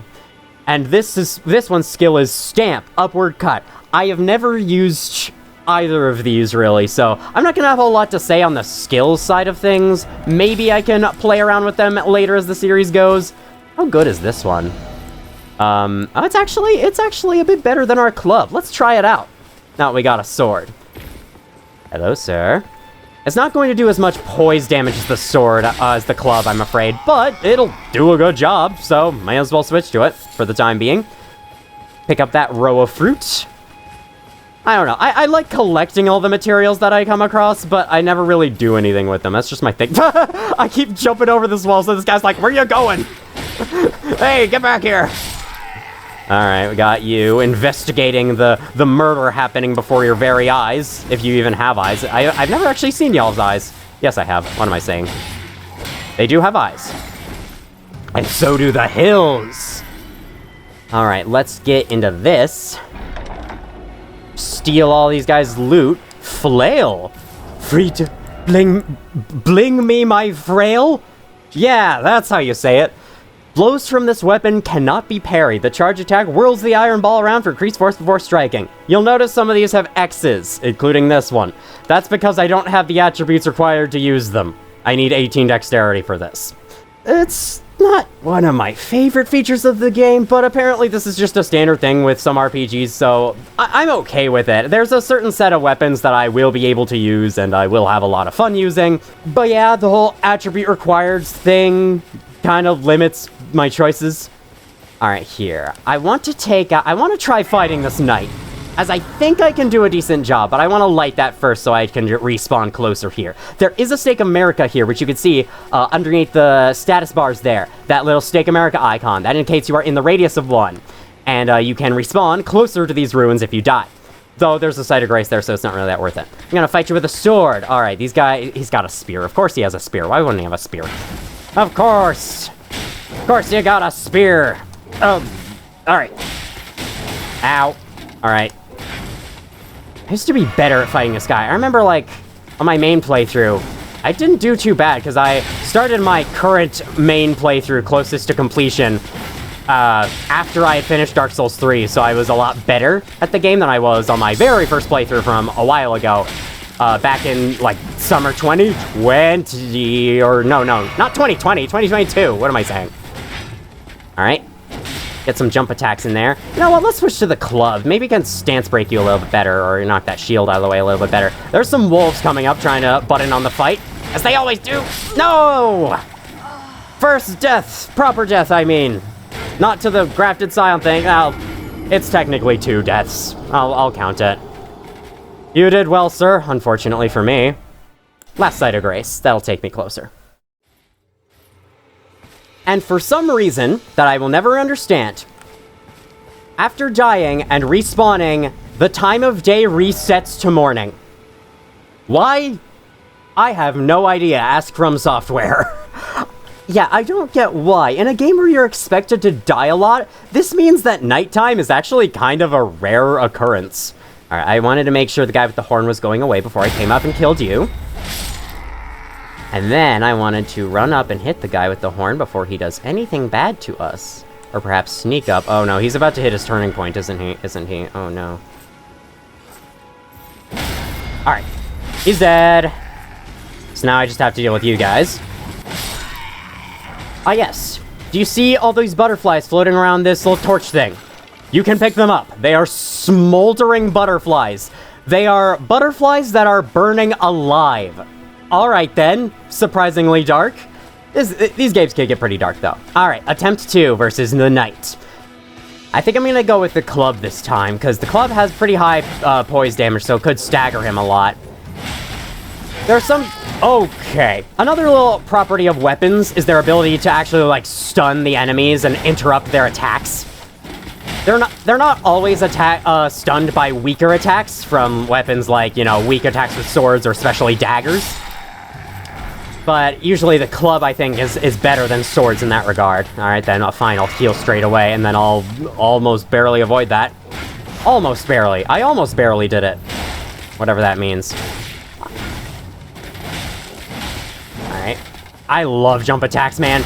And this one's skill is stamp, upward cut. I have never used either of these, really, so I'm not gonna have a lot to say on the skills side of things. Maybe I can play around with them later as the series goes. How good is this one? Oh, it's actually a bit better than our club. Let's try it out. Now we got a sword. Hello, sir. It's not going to do as much poise damage as the sword as the club, I'm afraid, but it'll do a good job, so may as well switch to it for the time being. Pick up that row of fruit. I don't know. I like collecting all the materials that I come across, but I never really do anything with them. That's just my thing. I keep jumping over this wall, so this guy's like, where you going? Hey, get back here. Alright, we got you investigating the murder happening before your very eyes, if you even have eyes. I've never actually seen y'all's eyes. Yes, I have. What am I saying? They do have eyes. And so do the hills. Alright, let's get into this. Steal all these guys' loot. Flail. Free to bling me my frail? Yeah, that's how you say it. Blows from this weapon cannot be parried. The charge attack whirls the iron ball around for increased force before striking. You'll notice some of these have X's, including this one. That's because I don't have the attributes required to use them. I need 18 dexterity for this. It's not one of my favorite features of the game, but apparently this is just a standard thing with some RPGs, so I'm okay with it. There's a certain set of weapons that I will be able to use, and I will have a lot of fun using. But yeah, the whole attribute required thing kind of limits my choices. Alright, here. I want to try fighting this knight, as I think I can do a decent job, but I want to light that first so I can respawn closer here. There is a Stake America here, which you can see underneath the status bars there. That little Stake America icon. That indicates you are in the radius of one. And you can respawn closer to these ruins if you die. Though there's a Site of Grace there, so it's not really that worth it. I'm gonna fight you with a sword. Alright, he's got a spear. Of course he has a spear. Why wouldn't he have a spear? Of course! Of course you got a spear! Alright. Ow. Alright. I used to be better at fighting this guy. I remember, like, on my main playthrough, I didn't do too bad, because I started my current main playthrough closest to completion after I had finished Dark Souls 3, so I was a lot better at the game than I was on my very first playthrough from a while ago. Back in, like, summer 2020, or no, not 2020, 2022. What am I saying? Alright. Get some jump attacks in there. You know what, let's switch to the club. Maybe it can stance break you a little bit better, or knock that shield out of the way a little bit better. There's some wolves coming up trying to butt in on the fight, as they always do. No! First death. Proper death, I mean. Not to the grafted scion thing. Well, it's technically 2 deaths. I'll count it. You did well, sir, unfortunately for me. Last Site of Grace. That'll take me closer. And for some reason that I will never understand, after dying and respawning, the time of day resets to morning. Why? I have no idea. Ask From Software. Yeah, I don't get why. In a game where you're expected to die a lot, this means that nighttime is actually kind of a rare occurrence. Alright, I wanted to make sure the guy with the horn was going away before I came up and killed you. And then I wanted to run up and hit the guy with the horn before he does anything bad to us. Or perhaps sneak up. Oh no, he's about to hit his turning point, isn't he? Oh no. Alright. He's dead. So now I just have to deal with you guys. Ah yes. Do you see all these butterflies floating around this little torch thing? You can pick them up. They are smoldering butterflies. They are butterflies that are burning alive. Alright then. Surprisingly dark. These games can get pretty dark though. Alright, attempt 2 versus the knight. I think I'm gonna go with the club this time, because the club has pretty high poise damage, so it could stagger him a lot. There's some... Okay. Another little property of weapons is their ability to actually, like, stun the enemies and interrupt their attacks. They're not always stunned by weaker attacks from weapons like, you know, weak attacks with swords or especially daggers. But usually the club, I think, is better than swords in that regard. Alright then, fine, I'll heal straight away, and then I'll almost barely avoid that. Almost barely. I almost barely did it. Whatever that means. Alright. I love jump attacks, man.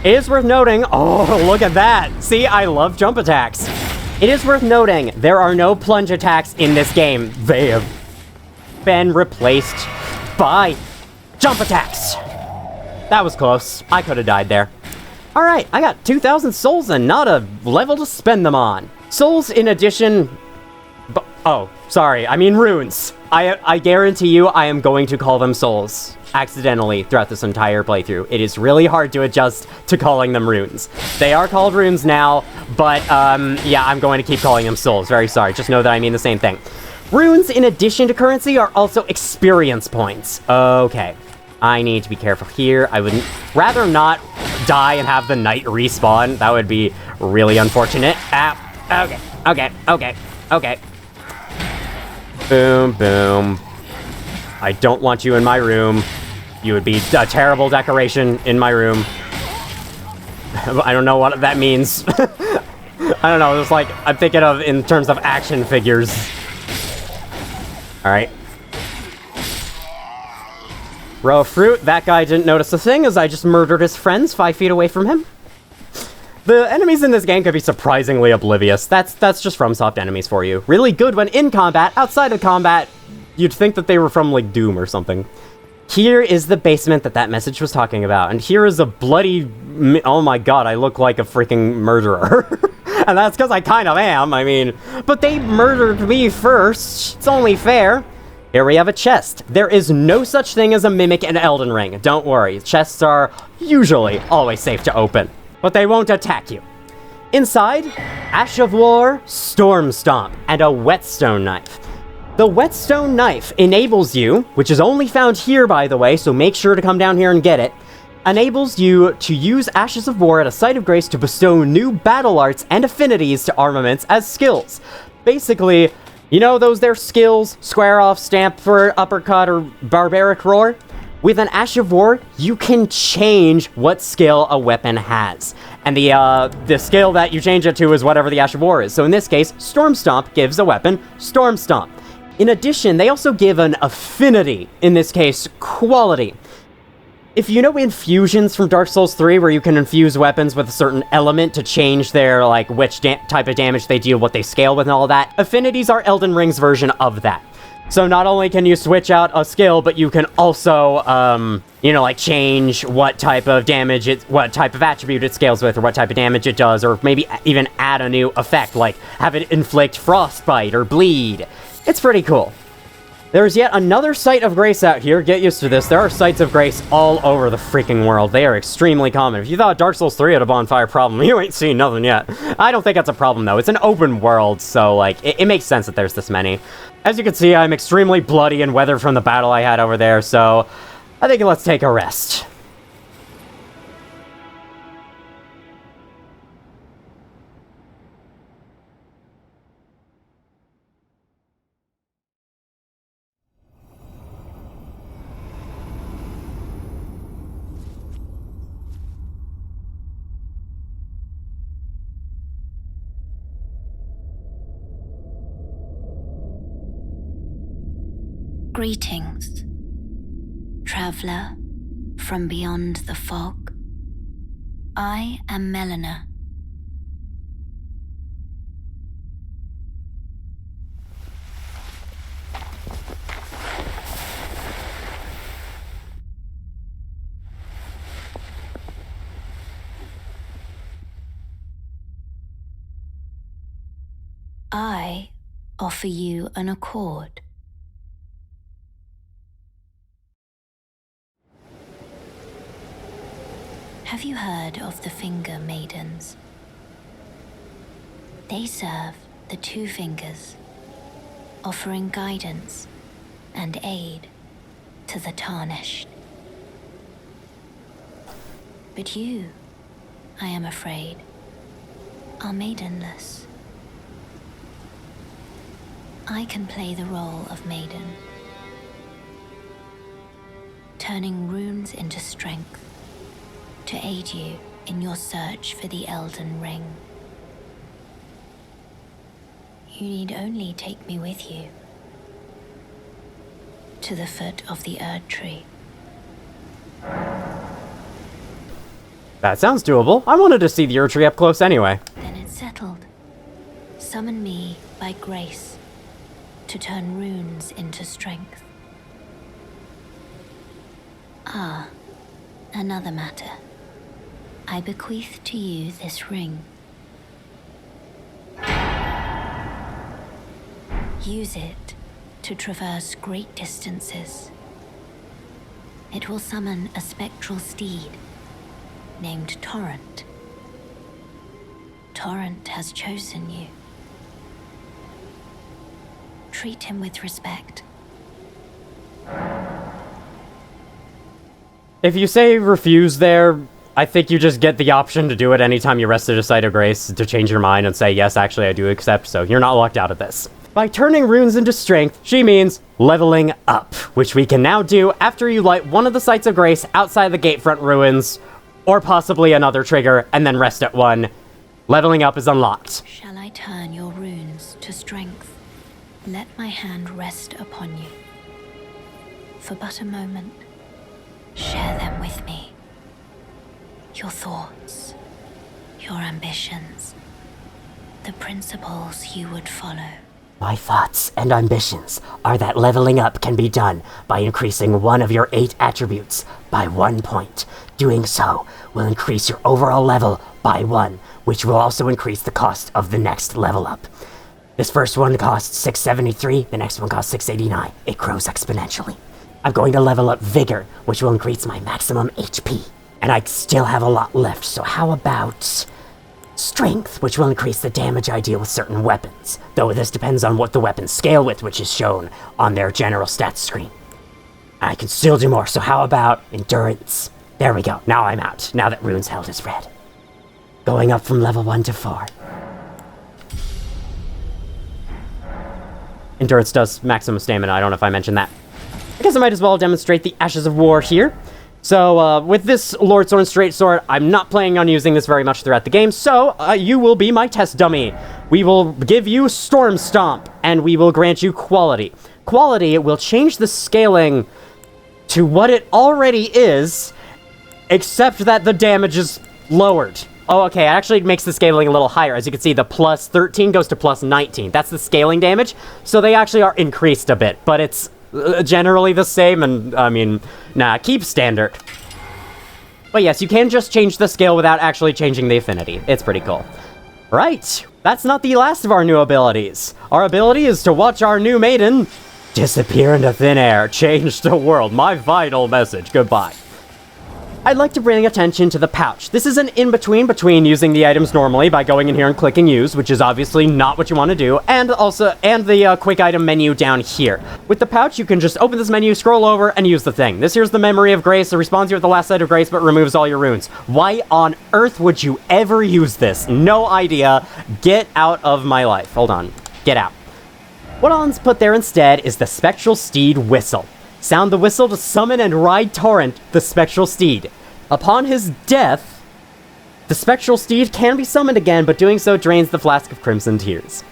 It is worth noting... Oh, look at that! See, I love jump attacks. It is worth noting, there are no plunge attacks in this game. They have been replaced by jump attacks. That was close. I could have died there. Alright, I got 2,000 souls and not a level to spend them on. Souls in addition... Oh, sorry, I mean runes. I guarantee you I am going to call them souls accidentally throughout this entire playthrough. It is really hard to adjust to calling them runes. They are called runes now, but yeah, I'm going to keep calling them souls. Very sorry, just know that I mean the same thing. Runes, in addition to currency, are also experience points. Okay, I need to be careful here. I would rather not die and have the knight respawn. That would be really unfortunate. Okay. Boom, boom. I don't want you in my room. You would be a terrible decoration in my room. I don't know what that means. I don't know, it's like, I'm thinking of in terms of action figures. Alright. Row of fruit. That guy didn't notice a thing as I just murdered his friends 5 feet away from him. The enemies in this game could be surprisingly oblivious. That's just FromSoft enemies for you. Really good when in combat. Outside of combat, you'd think that they were from, like, Doom or something. Here is the basement that message was talking about. And here is a bloody... Oh my god, I look like a freaking murderer. And that's because I kind of am, I mean... But they murdered me first. It's only fair. Here we have a chest. There is no such thing as a mimic in Elden Ring. Don't worry. Chests are usually always safe to open. But they won't attack you. Inside, Ash of War, Storm Stomp, and a whetstone knife. The whetstone knife enables you, which is only found here by the way, so make sure to come down here and get it, enables you to use Ashes of War at a site of grace to bestow new battle arts and affinities to armaments as skills. Basically, you know those there skills, square off, stamp for uppercut, or barbaric roar? With an Ash of War, you can change what skill a weapon has. And the skill that you change it to is whatever the Ash of War is. So in this case, Storm Stomp gives a weapon Storm Stomp. In addition, they also give an affinity, in this case, quality. If you know infusions from Dark Souls 3, where you can infuse weapons with a certain element to change their, like, which type of damage they deal, what they scale with, and all that, affinities are Elden Ring's version of that. So not only can you switch out a skill, but you can also, you know, like, change what type of damage what type of attribute it scales with, or what type of damage it does, or maybe even add a new effect, like have it inflict frostbite or bleed. It's pretty cool. There's yet another site of grace out here. Get used to this. There are sites of grace all over the freaking world. They are extremely common. If you thought Dark Souls 3 had a bonfire problem, you ain't seen nothing yet. I don't think that's a problem, though. It's an open world, so, like, it makes sense that there's this many. As you can see, I'm extremely bloody and weathered from the battle I had over there, so I think let's take a rest. Greetings, traveler from beyond the fog. I am Melina. I offer you an accord. Have you heard of the Finger Maidens? They serve the two fingers, offering guidance and aid to the tarnished. But you, I am afraid, are maidenless. I can play the role of maiden, turning runes into strength to aid you in your search for the Elden Ring. You need only take me with you to the foot of the Erd Tree. That sounds doable. I wanted to see the Erd Tree up close anyway. Then it's settled. Summon me by grace to turn runes into strength. Ah, another matter. I bequeath to you this ring. Use it to traverse great distances. It will summon a spectral steed named Torrent. Torrent has chosen you. Treat him with respect. If you say refuse there, I think you just get the option to do it anytime you rested a site of grace to change your mind and say, yes, actually, I do accept, so you're not locked out of this. By turning runes into strength, she means leveling up, which we can now do after you light one of the sites of grace outside the gatefront ruins, or possibly another trigger, and then rest at one. Leveling up is unlocked. Shall I turn your runes to strength? Let my hand rest upon you. For but a moment, share them with me. Your thoughts, your ambitions, the principles you would follow. My thoughts and ambitions are that leveling up can be done by increasing one of your 8 attributes by 1 point. Doing so will increase your overall level by 1, which will also increase the cost of the next level up. This first one costs 673, the next one costs 689. It grows exponentially. I'm going to level up Vigor, which will increase my maximum HP. And I still have a lot left, so how about Strength, which will increase the damage I deal with certain weapons, though this depends on what the weapons scale with, which is shown on their general stats screen. I can still do more, so how about Endurance? There we go, now I'm out, now that Runes Held is red. Going up from level 1 to 4. Endurance does maximum stamina, I don't know if I mentioned that. I guess I might as well demonstrate the Ashes of War here. So, with this Lord Sword and Straight Sword, I'm not planning on using this very much throughout the game, so you will be my test dummy. We will give you Storm Stomp, and we will grant you Quality. Quality will change the scaling to what it already is, except that the damage is lowered. Oh, okay, it actually makes the scaling a little higher. As you can see, the plus 13 goes to plus 19. That's the scaling damage, so they actually are increased a bit, but it's generally the same, and I mean, nah, keep standard. But yes, you can just change the scale without actually changing the affinity. It's pretty cool. Right, that's not the last of our new abilities. Our ability is to watch our new maiden disappear into thin air, change the world. My vital message. Goodbye. I'd like to bring attention to the pouch. This is an in-between between using the items normally by going in here and clicking use, which is obviously not what you want to do, and the quick item menu down here. With the pouch, you can just open this menu, scroll over, and use the thing. This here's the Memory of Grace. It respawns you at the last site of grace, but removes all your runes. Why on earth would you ever use this? No idea. Get out of my life. Hold on. Get out. What Alan's put there instead is the Spectral Steed Whistle. Sound the whistle to summon and ride Torrent, the Spectral Steed. Upon his death, the Spectral Steed can be summoned again, but doing so drains the Flask of Crimson Tears.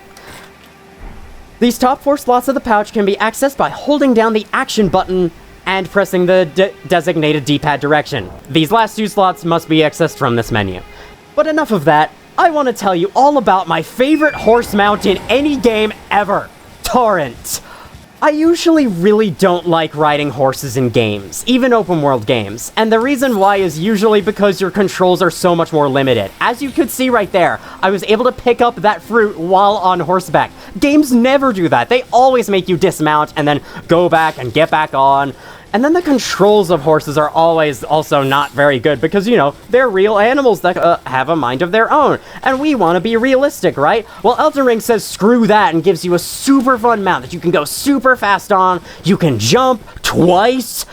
These top 4 slots of the pouch can be accessed by holding down the action button and pressing the designated D-pad direction. These last 2 slots must be accessed from this menu. But enough of that, I want to tell you all about my favorite horse mount in any game ever, Torrent. I usually really don't like riding horses in games, even open world games, and the reason why is usually because your controls are so much more limited. As you could see right there, I was able to pick up that fruit while on horseback. Games never do that. They always make you dismount and then go back and get back on. And then the controls of horses are always also not very good because, you know, they're real animals that have a mind of their own. And we want to be realistic, right? Well, Elden Ring says screw that and gives you a super fun mount that you can go super fast on. You can jump twice.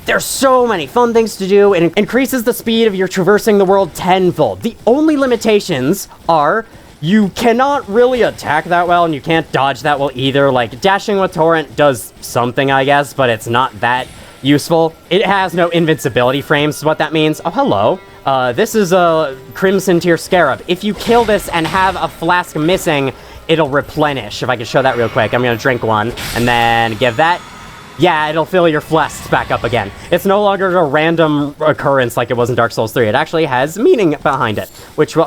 There's so many fun things to do, and it increases the speed of your traversing the world tenfold. The only limitations are you cannot really attack that well, and you can't dodge that well either. Like, dashing with Torrent does something, I guess, but it's not that useful. It has no invincibility frames, is what that means. Oh, hello. This is a Crimson Tier Scarab. If you kill this and have a flask missing, it'll replenish. If I can show that real quick, I'm gonna drink one, and then give that. Yeah, it'll fill your flasks back up again. It's no longer a random occurrence like it was in Dark Souls 3. It actually has meaning behind it, which will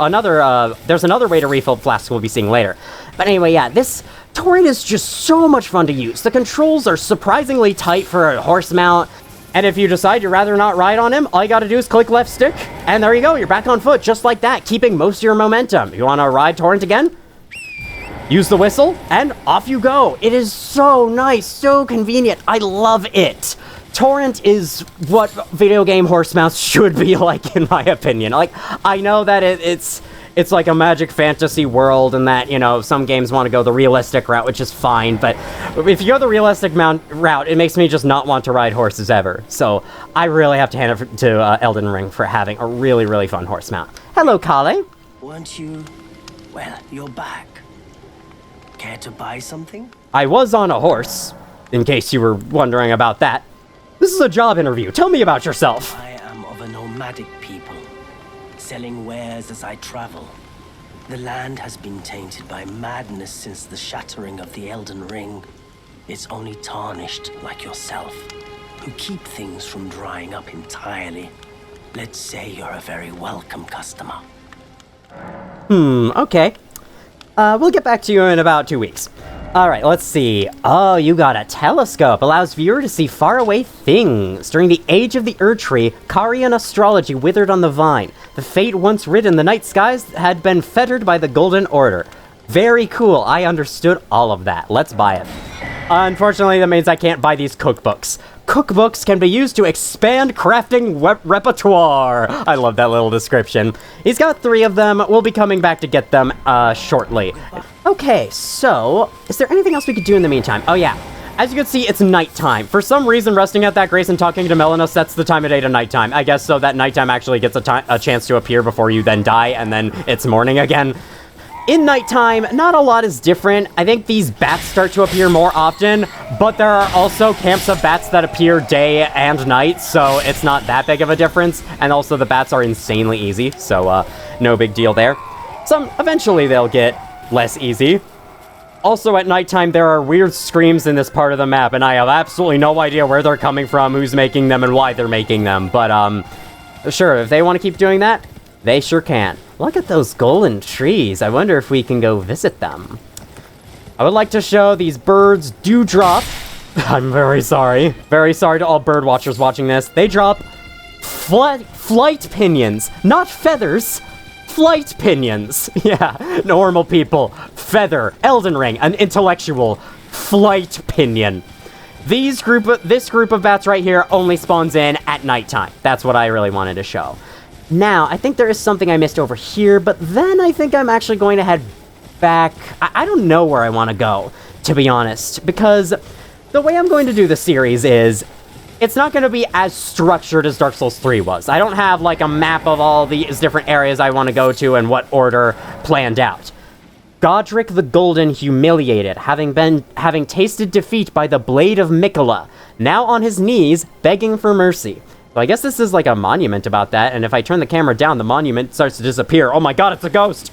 there's another way to refill flasks we'll be seeing later. But anyway, yeah, this Torrent is just so much fun to use. The controls are surprisingly tight for a horse mount, and if you decide you'd rather not ride on him, all you gotta do is click left stick, and there you go, you're back on foot, just like that, keeping most of your momentum. You wanna ride Torrent again? Use the whistle, and off you go. It is so nice, so convenient. I love it. Torrent is what video game horse mounts should be like, in my opinion. Like, I know that it's like a magic fantasy world, and that, you know, some games want to go the realistic route, which is fine, but if you go the realistic route, it makes me just not want to ride horses ever. So I really have to hand it to Elden Ring for having a really, really fun horse mount. Hello, Kale. Weren't you... Well, you're back. Care to buy something? I was on a horse, in case you were wondering about that. This is a job interview. Tell me about yourself. I am of a nomadic people, selling wares as I travel. The land has been tainted by madness since the shattering of the Elden Ring. It's only tarnished like yourself, who keep things from drying up entirely. Let's say you're a very welcome customer. Okay. We'll get back to you in about 2 weeks. Alright, let's see. Oh, you got a telescope. Allows viewer to see faraway things. During the age of the Erd Tree, Karian astrology withered on the vine. The fate once written in the night skies had been fettered by the Golden Order. Very cool. I understood all of that. Let's buy it. Unfortunately, that means I can't buy these cookbooks. Cookbooks can be used to expand crafting repertoire. I love that little description. He's got 3 of them. We'll be coming back to get them shortly. Okay, so is there anything else we could do in the meantime? Oh yeah, as you can see, it's nighttime. For some reason, resting at that grace and talking to Melina sets the time of day to nighttime. I guess so that nighttime actually gets a chance to appear before you then die, and then it's morning again. In nighttime, not a lot is different. I think these bats start to appear more often, but there are also camps of bats that appear day and night, so it's not that big of a difference. And also the bats are insanely easy, so no big deal there. Eventually they'll get less easy. Also at nighttime, there are weird screams in this part of the map, and I have absolutely no idea where they're coming from, who's making them, and why they're making them. But sure, if they want to keep doing that, they sure can. Look at those golden trees. I wonder if we can go visit them. I would like to show these birds do drop. I'm very sorry. Very sorry to all bird watchers watching this. They drop flight pinions, not feathers. Flight pinions. Yeah, normal people. Feather. Elden Ring. An intellectual. Flight pinion. This group of bats right here only spawns in at nighttime. That's what I really wanted to show. Now, I think there is something I missed over here, but then I think I'm actually going to head back. I don't know where I want to go, to be honest, because the way I'm going to do the series is it's not going to be as structured as Dark Souls 3 was. I don't have like a map of all these different areas I want to go to and what order planned out. Godric the Golden humiliated, having tasted defeat by the blade of Mikola, now on his knees begging for mercy. So I guess this is like a monument about that, and if I turn the camera down, the monument starts to disappear. Oh my god, it's a ghost!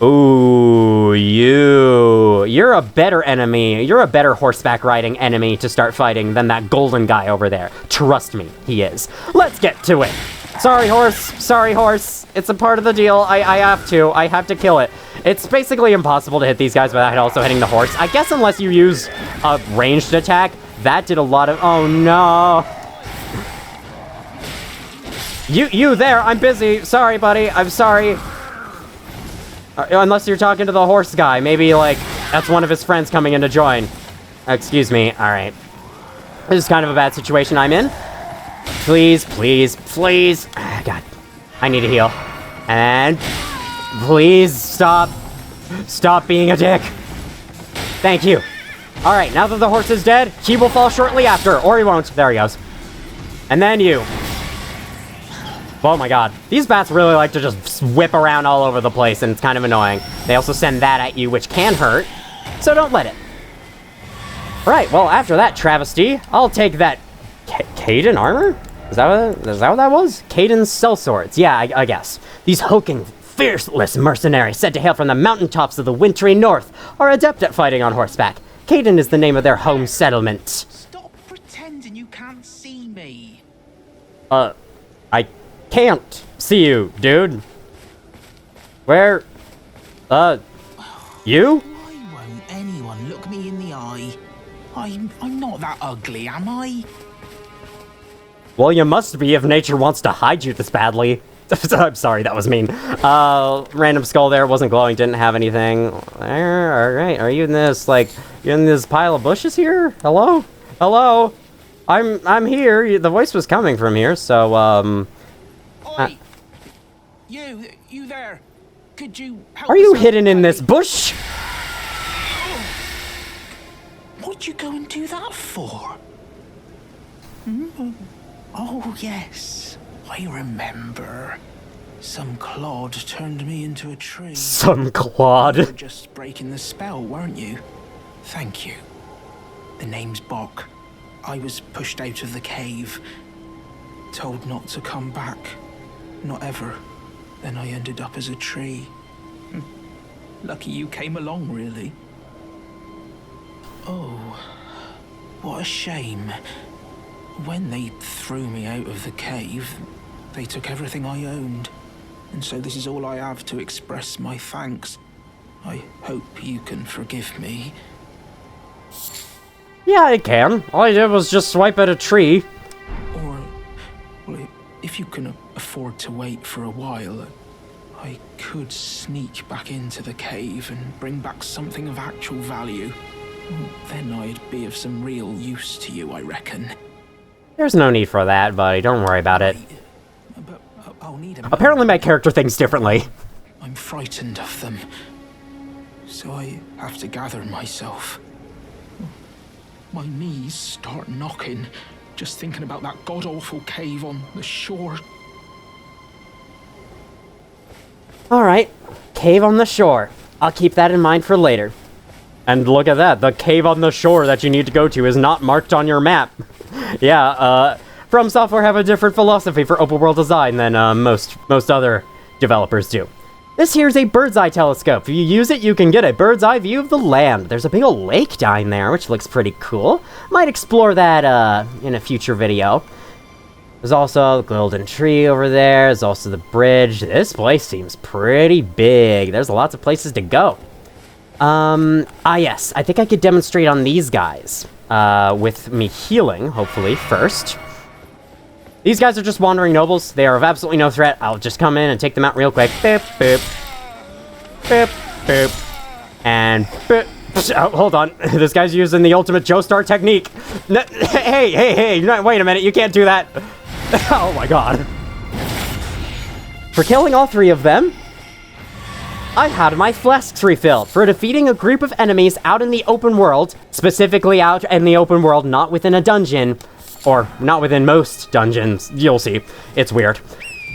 Ooh, you're a better enemy. You're a better horseback riding enemy to start fighting than that golden guy over there. Trust me, he is. Let's get to it. Sorry, horse. Sorry, horse. It's a part of the deal. I have to kill it. It's basically impossible to hit these guys without also hitting the horse. I guess unless you use a ranged attack. That did a lot of... Oh, no. You there. I'm busy. Sorry, buddy. I'm sorry. Unless you're talking to the horse guy. Maybe, like, that's one of his friends coming in to join. Excuse me. All right. This is kind of a bad situation I'm in. Please, please, please. God. I need to heal. And please stop. Stop being a dick. Thank you. All right. Now that the horse is dead, he will fall shortly after. Or he won't. There he goes. And then you. Oh my god. These bats really like to just whip around all over the place, and it's kind of annoying. They also send that at you, which can hurt, so don't let it. Right, well, after that travesty, I'll take that Caden armor? Is that what that was? Caden's sellswords. Yeah, I guess. These hulking, fearless mercenaries said to hail from the mountaintops of the wintry north are adept at fighting on horseback. Caden is the name of their home settlement. Stop pretending you can't see me. I can't see you, dude. Where? You? Why won't anyone look me in the eye? I'm not that ugly, am I? Well, you must be if nature wants to hide you this badly. I'm sorry, that was mean. Random skull there, wasn't glowing, didn't have anything. Alright, are you in this, like, you in this pile of bushes here? Hello? Hello? I'm here, the voice was coming from here, so, Oi! You there. Could you help Are you us out, hidden in this buddy? bush? What'd you go and do that for? Oh, yes. I remember. Some clod turned me into a tree. Some You were clod. just breaking the spell, weren't you? Thank you. The name's Bok. I was pushed out of the cave. Told not to come back. Not ever. Then I ended up as a tree. Lucky you came along, really. Oh, what a shame. When they threw me out of the cave, they took everything I owned. And so this is all I have to express my thanks. I hope you can forgive me. Yeah, I can. All I did was just swipe at a tree. Or, well, if you can afford to wait for a while, I could sneak back into the cave and bring back something of actual value. Then I'd be of some real use to you, I reckon. There's no need for that, buddy. Don't worry about it. But I'll need a Apparently my character thinks differently. I'm frightened of them, so I have to gather myself. My knees start knocking, just thinking about that god-awful cave on the shore. Alright, cave on the shore. I'll keep that in mind for later. And look at that, the cave on the shore that you need to go to is not marked on your map. Yeah, From Software have a different philosophy for open world design than most other developers do. This here's a bird's eye telescope. If you use it, you can get a bird's eye view of the land. There's a big old lake down there, which looks pretty cool. Might explore that in a future video. There's also the golden tree over there. There's also the bridge. This place seems pretty big. There's lots of places to go. Yes. I think I could demonstrate on these guys. With me healing, hopefully, first. These guys are just wandering nobles. They are of absolutely no threat. I'll just come in and take them out real quick. Boop, boop. Boop, boop. And boop. Oh, hold on. This guy's using the ultimate Joestar technique. Hey, no, wait a minute. You can't do that. Oh my god. For killing all three of them, I had my flasks refilled. For defeating a group of enemies out in the open world, specifically out in the open world, not within a dungeon, or not within most dungeons, you'll see. It's weird.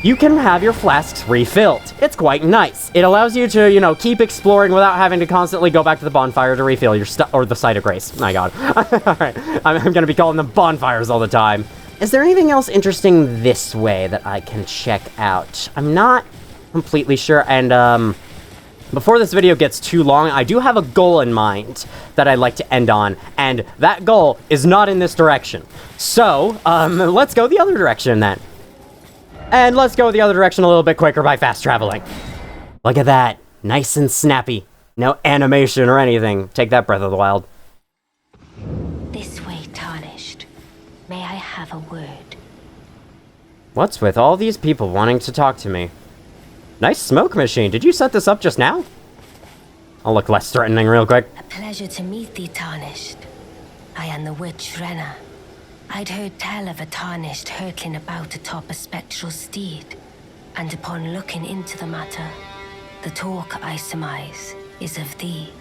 You can have your flasks refilled. It's quite nice. It allows you to, keep exploring without having to constantly go back to the bonfire to refill your stuff, or the site of grace. My god. Alright, I'm gonna be calling them bonfires all the time. Is there anything else interesting this way that I can check out? I'm not completely sure, and, before this video gets too long, I do have a goal in mind that I'd like to end on, and that goal is not in this direction. So, let's go the other direction then. And let's go the other direction a little bit quicker by fast traveling. Look at that. Nice and snappy. No animation or anything. Take that, Breath of the Wild. This way, Tarnished. May I have a word? What's with all these people wanting to talk to me? Nice smoke machine. Did you set this up just now? I'll look less threatening real quick. A pleasure to meet thee, Tarnished. I am the witch Renna. I'd heard tell of a Tarnished hurtling about atop a spectral steed, and upon looking into the matter, the talk I surmise is of thee.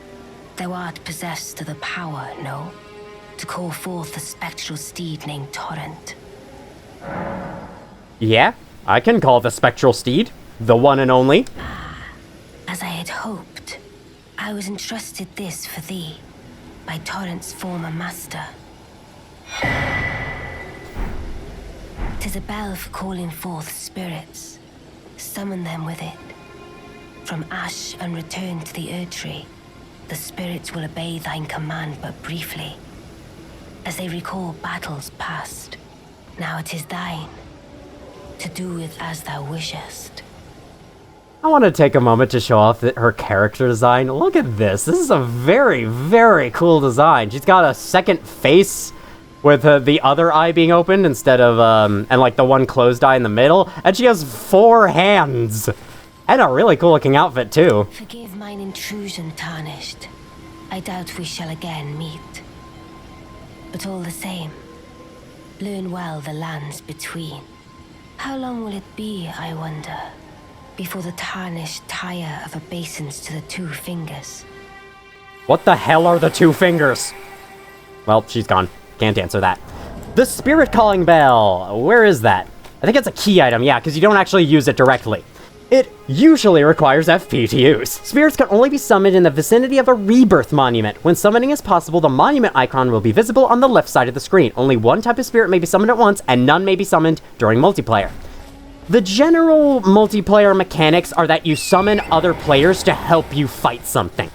Thou art possessed of the power, no? To call forth a spectral steed named Torrent. Yeah, I can call the spectral steed, the one and only. As I had hoped, I was entrusted this for thee by Torrent's former master. 'Tis a bell for calling forth spirits. Summon them with it. From ash and return to the Erdtree, the spirits will obey thine command but briefly, as they recall battles past. Now it is thine, to do with as thou wishest. I want to take a moment to show off her character design. Look at this. This is a very, very cool design. She's got a second face with the other eye being opened instead of, and like the one closed eye in the middle. And she has 4 hands. And a really cool looking outfit too. Forgive mine intrusion, Tarnished. I doubt we shall again meet. But all the same, learn well the lands between. How long will it be, I wonder, before the Tarnished tire of obeisance to the 2 fingers? What the hell are the 2 fingers? Well, she's gone. Can't answer that. The Spirit Calling Bell. Where is that? I think it's a key item, yeah, because you don't actually use it directly. It usually requires FP to use. Spirits can only be summoned in the vicinity of a rebirth monument. When summoning is possible, the monument icon will be visible on the left side of the screen. Only one type of spirit may be summoned at once, and none may be summoned during multiplayer. The general multiplayer mechanics are that you summon other players to help you fight something.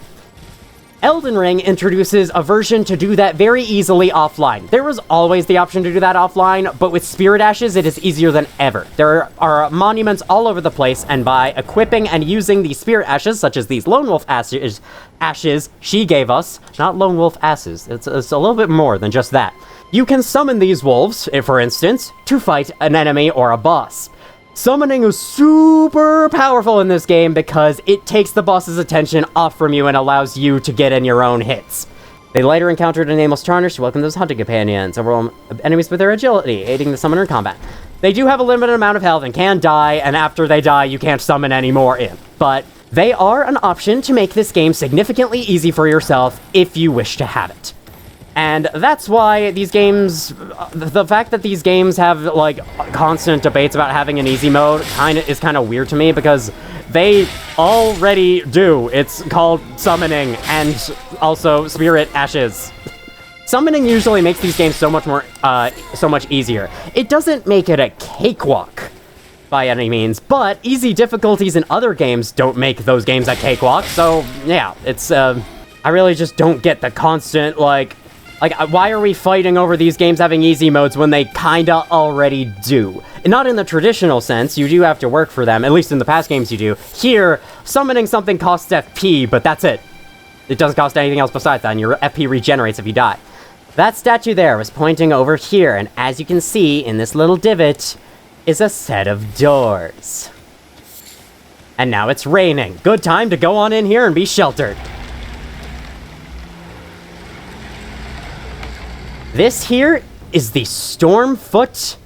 Elden Ring introduces a version to do that very easily offline. There was always the option to do that offline, but with Spirit Ashes, it is easier than ever. There are monuments all over the place, and by equipping and using these Spirit Ashes, such as these Lone Wolf ashes she gave us, not Lone Wolf asses, it's a little bit more than just that. You can summon these wolves, for instance, to fight an enemy or a boss. Summoning is super powerful in this game because it takes the boss's attention off from you and allows you to get in your own hits. They later encountered a nameless Tarnished to welcome those hunting companions, overwhelm enemies with their agility, aiding the summoner in combat. They do have a limited amount of health and can die, and after they die, you can't summon any more in. But they are an option to make this game significantly easy for yourself if you wish to have it. And that's why these games, the fact that these games have, like, constant debates about having an easy mode is kind of weird to me, because they already do. It's called summoning, and also Spirit Ashes. Summoning usually makes these games so much easier. It doesn't make it a cakewalk by any means, but easy difficulties in other games don't make those games a cakewalk, so yeah, it's, I really just don't get the constant, like, why are we fighting over these games having easy modes when they kinda already do? And not in the traditional sense, you do have to work for them, at least in the past games you do. Here, summoning something costs FP, but that's it. It doesn't cost anything else besides that, and your FP regenerates if you die. That statue there was pointing over here, and as you can see, in this little divot, is a set of doors. And now it's raining. Good time to go on in here and be sheltered. This here is the Stormfoot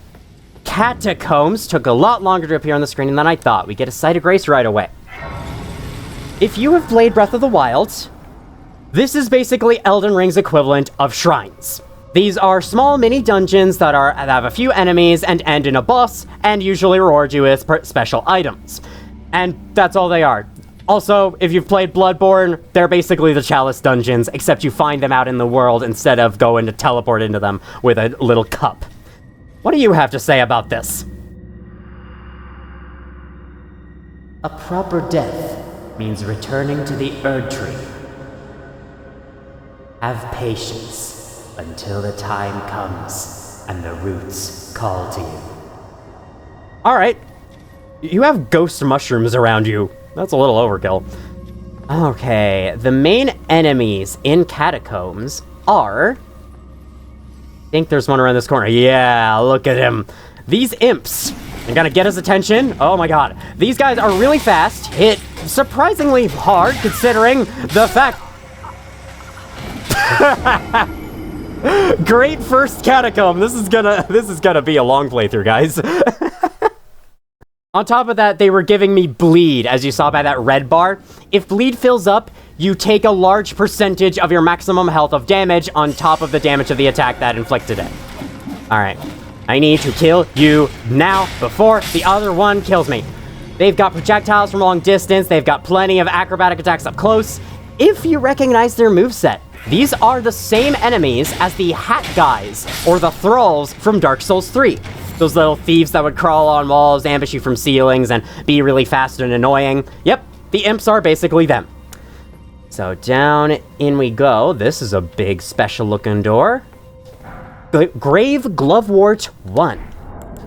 Catacombs. Took a lot longer to appear on the screen than I thought. We get a sight of grace right away. If you have played Breath of the Wild, this is basically Elden Ring's equivalent of shrines. These are small mini dungeons that have a few enemies and end in a boss, and usually reward you with special items. And that's all they are. Also, if you've played Bloodborne, they're basically the Chalice dungeons, except you find them out in the world instead of going to teleport into them with a little cup. What do you have to say about this? A proper death means returning to the Erdtree. Have patience until the time comes and the roots call to you. Alright. You have ghost mushrooms around you. That's a little overkill. Okay, the main enemies in Catacombs are... I think there's one around this corner. Yeah, look at him. These imps. They're gonna get his attention. Oh my god. These guys are really fast, hit surprisingly hard considering the fact... Great first catacomb. This is gonna be a long playthrough, guys. On top of that, they were giving me bleed, as you saw by that red bar. If bleed fills up, you take a large percentage of your maximum health of damage on top of the damage of the attack that inflicted it. Alright. I need to kill you now before the other one kills me. They've got projectiles from a long distance. They've got plenty of acrobatic attacks up close. If you recognize their moveset, these are the same enemies as the Hat Guys, or the Thralls from Dark Souls 3. Those little thieves that would crawl on walls, ambush you from ceilings, and be really fast and annoying. Yep, the imps are basically them. So down in we go. This is a big special looking door. Grave Glovewort 1.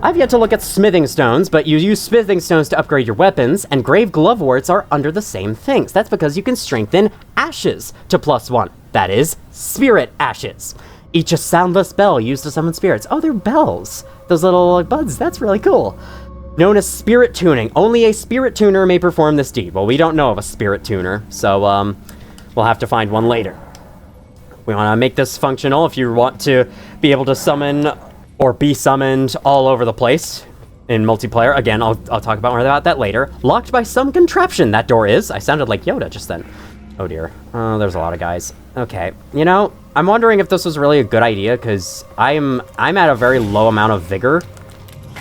I've yet to look at smithing stones, but you use smithing stones to upgrade your weapons, and grave gloveworts are under the same things. That's because you can strengthen ashes to +1. That is, spirit ashes. Each a soundless bell used to summon spirits. Oh, they're bells. Those little buds, that's really cool. Known as spirit tuning. Only a spirit tuner may perform this deed. Well, we don't know of a spirit tuner, so we'll have to find one later. We want to make this functional if you want to be able to summon or be summoned all over the place in multiplayer. Again, I'll talk more about that later. Locked by some contraption, that door is. I sounded like Yoda just then. Oh dear. Oh, there's a lot of guys. Okay. You know, I'm wondering if this was really a good idea, because I'm at a very low amount of vigor.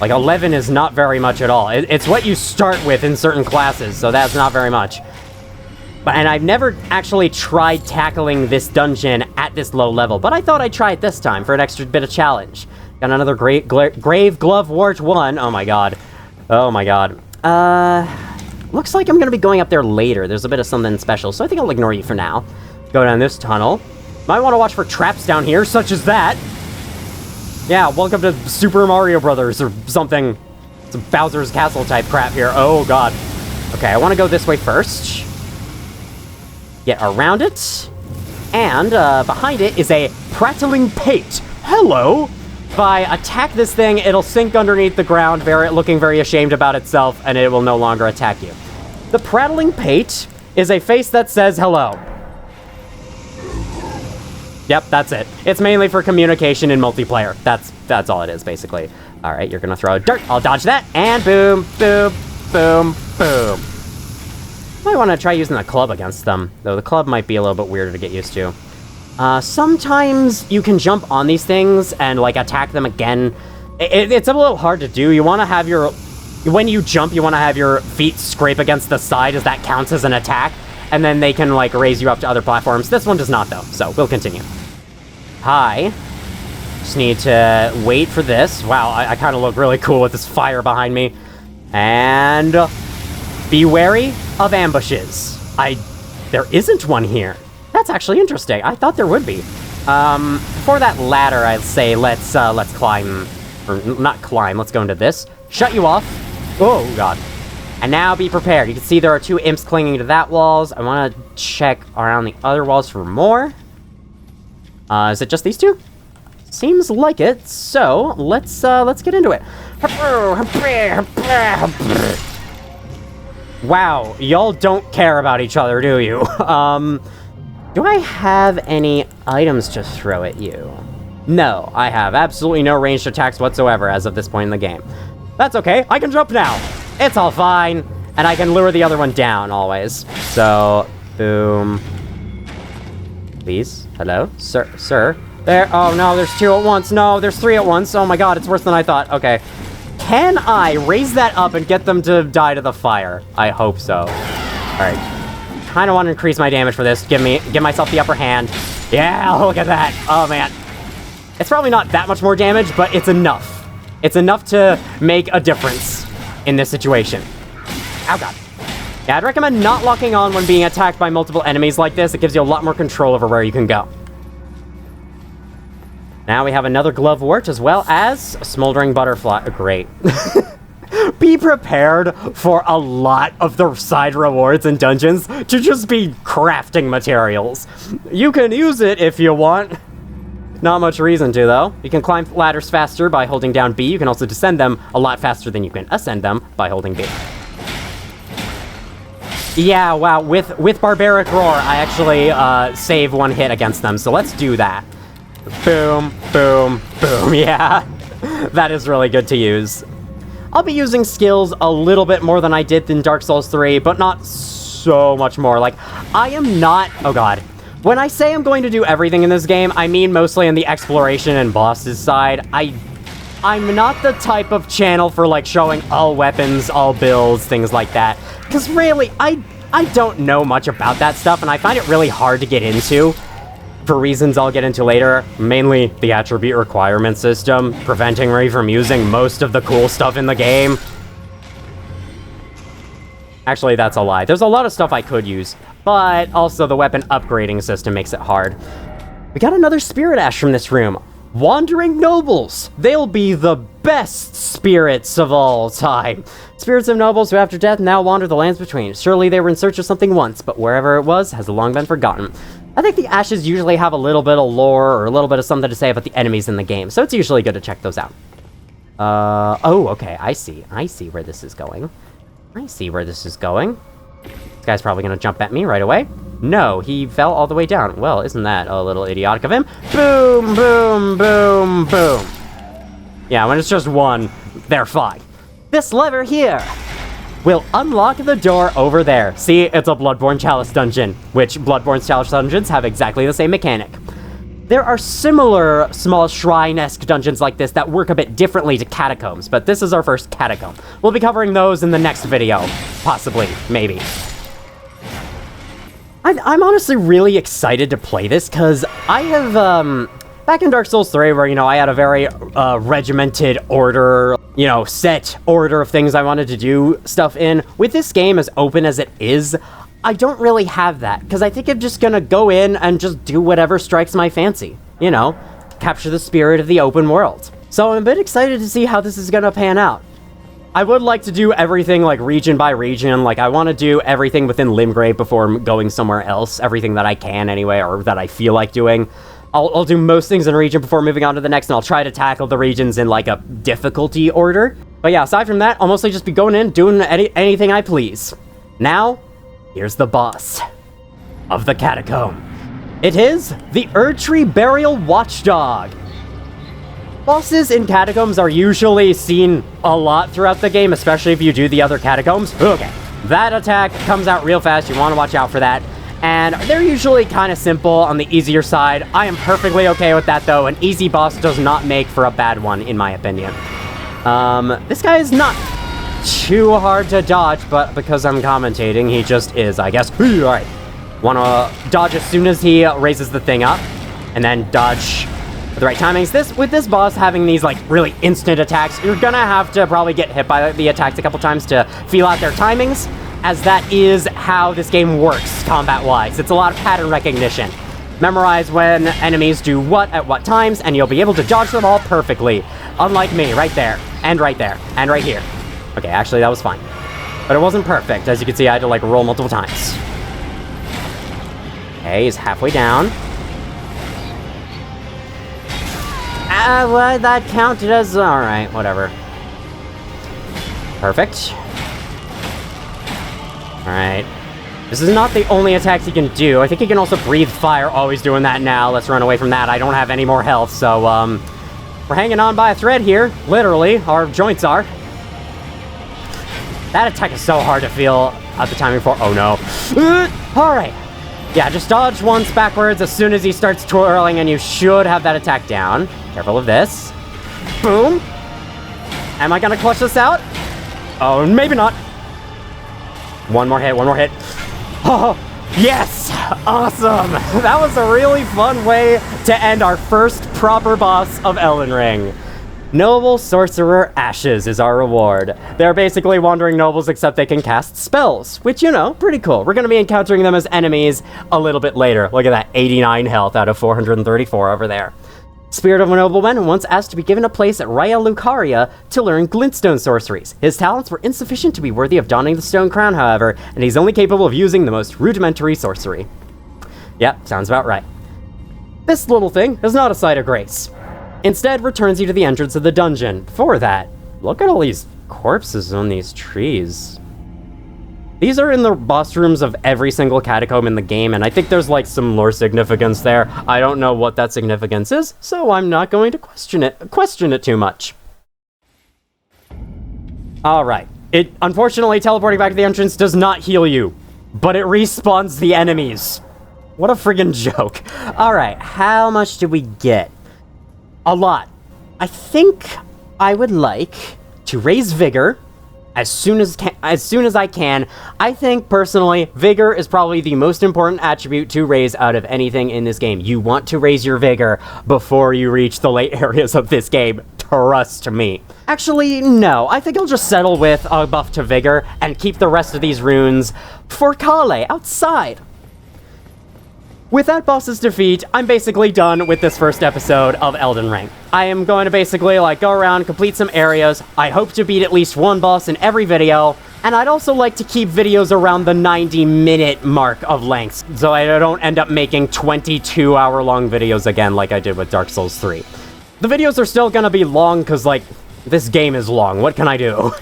Like, 11 is not very much at all. It's what you start with in certain classes, so that's not very much. And I've never actually tried tackling this dungeon at this low level, but I thought I'd try it this time for an extra bit of challenge. Got another Grave Glovewort 1. Oh my god. Oh my god. Looks like I'm gonna be going up there later. There's a bit of something special, so I think I'll ignore you for now. Go down this tunnel. Might want to watch for traps down here, such as that. Yeah, welcome to Super Mario Brothers or something. Some Bowser's Castle type crap here. Oh god. Okay, I want to go this way first. Get around it. And behind it is a prattling pate. Hello! If I attack this thing, it'll sink underneath the ground, looking very ashamed about itself, and it will no longer attack you. The prattling pate is a face that says hello. Yep, that's it. It's mainly for communication in multiplayer. That's all it is, basically. All right, you're gonna throw dirt. I'll dodge that, and boom, boom, boom, boom. Might want to try using the club against them, though the club might be a little bit weirder to get used to. Sometimes you can jump on these things and, like, attack them again. It's a little hard to do. You want to have when you jump, you want to have your feet scrape against the side, as that counts as an attack, and then they can, like, raise you up to other platforms. This one does not, though, so we'll continue. Hi. Just need to wait for this. Wow, I kind of look really cool with this fire behind me. And be wary of ambushes. There isn't one here. That's actually interesting. I thought there would be. For that ladder, I'd say let's climb, or not climb, let's go into this. Shut you off. Oh, God. And now be prepared. You can see there are 2 imps clinging to that walls. I want to check around the other walls for more. Is it just these 2? Seems like it. So, let's get into it. Wow, y'all don't care about each other, do you? Do I have any items to throw at you? No, I have absolutely no ranged attacks whatsoever as of this point in the game. That's okay, I can jump now! It's all fine, and I can lure the other one down, always. So, boom. Please? Hello? Sir? There, oh no, there's 2 at once. No, there's 3 at once. Oh my god, it's worse than I thought. Okay. Can I raise that up and get them to die to the fire? I hope so. Alright. Kind of want to increase my damage for this. Give myself the upper hand. Yeah, look at that. Oh, man. It's probably not that much more damage, but it's enough. It's enough to make a difference in this situation. Oh, God. Yeah, I'd recommend not locking on when being attacked by multiple enemies like this. It gives you a lot more control over where you can go. Now we have another Glovewort, as well as a smoldering butterfly. Great. Be prepared for a lot of the side rewards in dungeons to just be crafting materials. You can use it if you want. Not much reason to, though. You can climb ladders faster by holding down B. You can also descend them a lot faster than you can ascend them by holding B. Yeah, wow, with Barbaric Roar, I actually save 1 hit against them, so let's do that. Boom, boom, boom, yeah. That is really good to use. I'll be using skills a little bit more than I did in Dark Souls 3, but not so much more. Like, I am not... Oh, God. When I say I'm going to do everything in this game, I mean mostly on the exploration and bosses side. I'm not the type of channel for, like, showing all weapons, all builds, things like that. Because really, I don't know much about that stuff, and I find it really hard to get into. For reasons I'll get into later, mainly the attribute requirement system, preventing me from using most of the cool stuff in the game. Actually, that's a lie. There's a lot of stuff I could use, but also the weapon upgrading system makes it hard. We got another spirit ash from this room. Wandering nobles. They'll be the best spirits of all time. Spirits of nobles who after death now wander the lands between. Surely they were in search of something once, but wherever it was has long been forgotten. I think the ashes usually have a little bit of lore or a little bit of something to say about the enemies in the game, so it's usually good to check those out. Oh, okay, I see where this is going. This guy's probably gonna jump at me right away. No, he fell all the way down. Well, isn't that a little idiotic of him? Boom, boom, boom, boom. Yeah, when it's just one, they're fine. This lever here will unlock the door over there. See, it's a Bloodborne Chalice dungeon, which Bloodborne Chalice dungeons have exactly the same mechanic. There are similar small shrine-esque dungeons like this that work a bit differently to catacombs, but this is our first catacomb. We'll be covering those in the next video. Possibly. Maybe. I'm honestly really excited to play this, because I have, back in Dark Souls 3, where, you know, I had a very, regimented order, you know, set order of things I wanted to do stuff in. With this game, as open as it is, I don't really have that, because I think I'm just gonna go in and just do whatever strikes my fancy. You know, capture the spirit of the open world. So I'm a bit excited to see how this is gonna pan out. I would like to do everything, like, region by region. Like, I want to do everything within Limgrave before going somewhere else. Everything that I can, anyway, or that I feel like doing. I'll do most things in a region before moving on to the next, and I'll try to tackle the regions in, like, a difficulty order. But yeah, aside from that, I'll mostly just be going in, doing anything I please. Now, here's the boss of the catacomb. It is the Erdtree Burial Watchdog. Bosses in catacombs are usually seen a lot throughout the game, especially if you do the other catacombs. Okay, that attack comes out real fast. You want to watch out for that. And they're usually kind of simple on the easier side. I am perfectly okay with that, though. An easy boss does not make for a bad one, in my opinion. This guy is not too hard to dodge, but because I'm commentating, he just is, I guess. All right. Want to dodge as soon as he raises the thing up, and then dodge with the right timings. With this boss having these, like, really instant attacks, you're gonna have to probably get hit by the attacks a couple times to feel out their timings, as that is how this game works combat-wise. It's a lot of pattern recognition. Memorize when enemies do what at what times, and you'll be able to dodge them all perfectly. Unlike me, right there, and right there, and right here. Okay, actually, that was fine. But it wasn't perfect. As you can see, I had to, like, roll multiple times. Okay, he's halfway down. Well, that counted as... Alright, whatever. Perfect. Alright. This is not the only attack he can do. I think he can also breathe fire. Always doing that now. Let's run away from that. I don't have any more health, so, we're hanging on by a thread here. Literally. Our joints are. That attack is so hard to feel at the timing for... Oh, no. Alright. Yeah, just dodge once backwards as soon as he starts twirling, and you should have that attack down. Careful of this. Boom. Am I gonna clutch this out? Oh, maybe not. One more hit, one more hit. Oh, yes! Awesome! That was a really fun way to end our first proper boss of Elden Ring. Noble Sorcerer Ashes is our reward. They're basically wandering nobles, except they can cast spells, which, you know, pretty cool. We're gonna be encountering them as enemies a little bit later. Look at that, 89 health out of 434 over there. Spirit of a Nobleman once asked to be given a place at Raya Lucaria to learn glintstone sorceries. His talents were insufficient to be worthy of donning the stone crown, however, and he's only capable of using the most rudimentary sorcery. Yep, sounds about right. This little thing is not a sight of grace. Instead, returns you to the entrance of the dungeon. Before that, look at all these corpses on these trees. These are in the boss rooms of every single catacomb in the game, and I think there's, like, some lore significance there. I don't know what that significance is, so I'm not going to question it too much. Alright. It, unfortunately, teleporting back to the entrance does not heal you, but it respawns the enemies. What a friggin' joke. Alright, how much did we get? A lot. I think I would like to raise Vigor as soon as I can. I think, personally, Vigor is probably the most important attribute to raise out of anything in this game. You want to raise your Vigor before you reach the late areas of this game. Trust me. Actually, no. I think I'll just settle with a buff to Vigor and keep the rest of these runes for Kale outside. With that boss's defeat, I'm basically done with this first episode of Elden Ring. I am going to basically, go around, complete some areas. I hope to beat at least one boss in every video, and I'd also like to keep videos around the 90-minute mark of length, so I don't end up making 22-hour-long videos again like I did with Dark Souls 3. The videos are still gonna be long, because, this game is long. What can I do?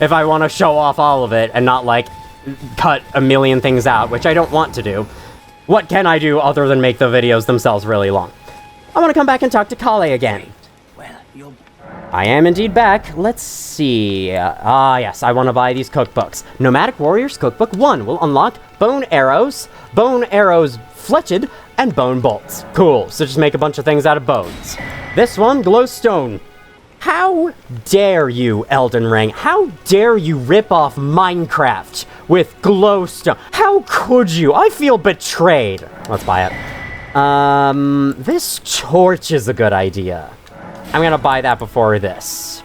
If I want to show off all of it and not, cut a million things out, which I don't want to do. What can I do other than make the videos themselves really long? I want to come back and talk to Kale again. Well, I am indeed back. Let's see. Yes, I want to buy these cookbooks. Nomadic Warriors Cookbook 1 will unlock bone arrows fletched, and bone bolts. Cool, so just make a bunch of things out of bones. This one, glowstone. How dare you, Elden Ring? How dare you rip off Minecraft with glowstone? How could you? I feel betrayed. Let's buy it. This torch is a good idea. I'm gonna buy that before this.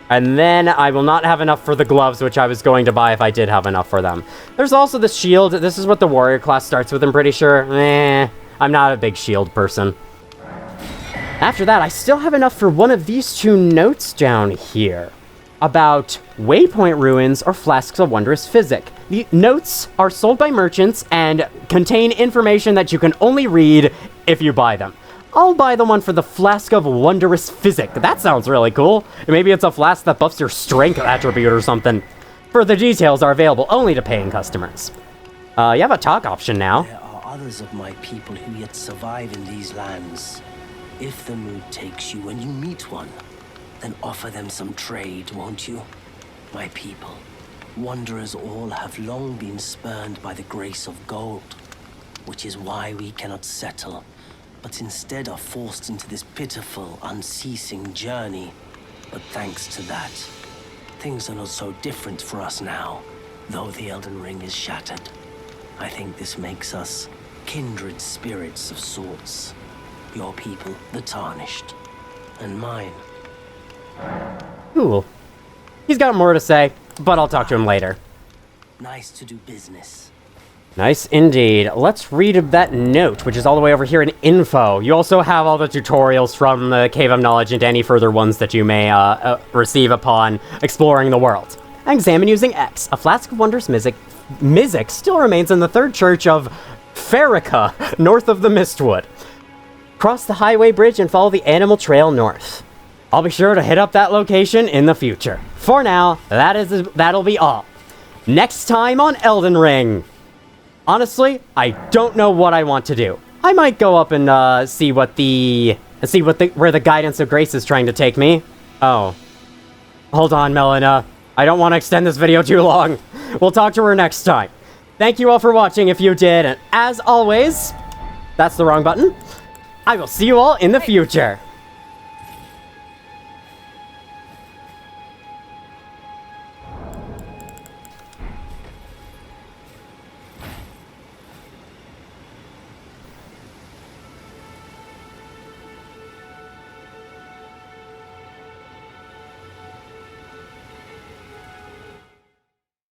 And then I will not have enough for the gloves, which I was going to buy if I did have enough for them. There's also the shield. This is what the warrior class starts with, I'm pretty sure. I'm not a big shield person. After that, I still have enough for one of these two notes down here about waypoint ruins or flasks of wondrous physic. The notes are sold by merchants and contain information that you can only read if you buy them. I'll buy the one for the flask of wondrous physic. That sounds really cool. Maybe it's a flask that buffs your strength attribute or something. Further details are available only to paying customers. You have a talk option now. There are others of my people who yet survive in these lands. If the mood takes you and you meet one, then offer them some trade, won't you? My people, wanderers all have long been spurned by the grace of gold, which is why we cannot settle, but instead are forced into this pitiful, unceasing journey. But thanks to that, things are not so different for us now, though the Elden Ring is shattered. I think this makes us kindred spirits of sorts. Your people, the Tarnished, and mine. Cool. He's got more to say, but I'll talk to him later. Nice to do business. Nice indeed. Let's read that note, which is all the way over here in info. You also have all the tutorials from the Cave of Knowledge and any further ones that you may receive upon exploring the world. Examine using X. A flask of wondrous Mizik still remains in the third church of Farika, north of the Mistwood. Cross the highway bridge and follow the animal trail north. I'll be sure to hit up that location in the future. For now, that'll be all. Next time on Elden Ring. Honestly, I don't know what I want to do. I might go up and see where the guidance of grace is trying to take me. Oh. Hold on, Melina. I don't want to extend this video too long. We'll talk to her next time. Thank you all for watching if you did, and as always, that's the wrong button. I will see you all in the future.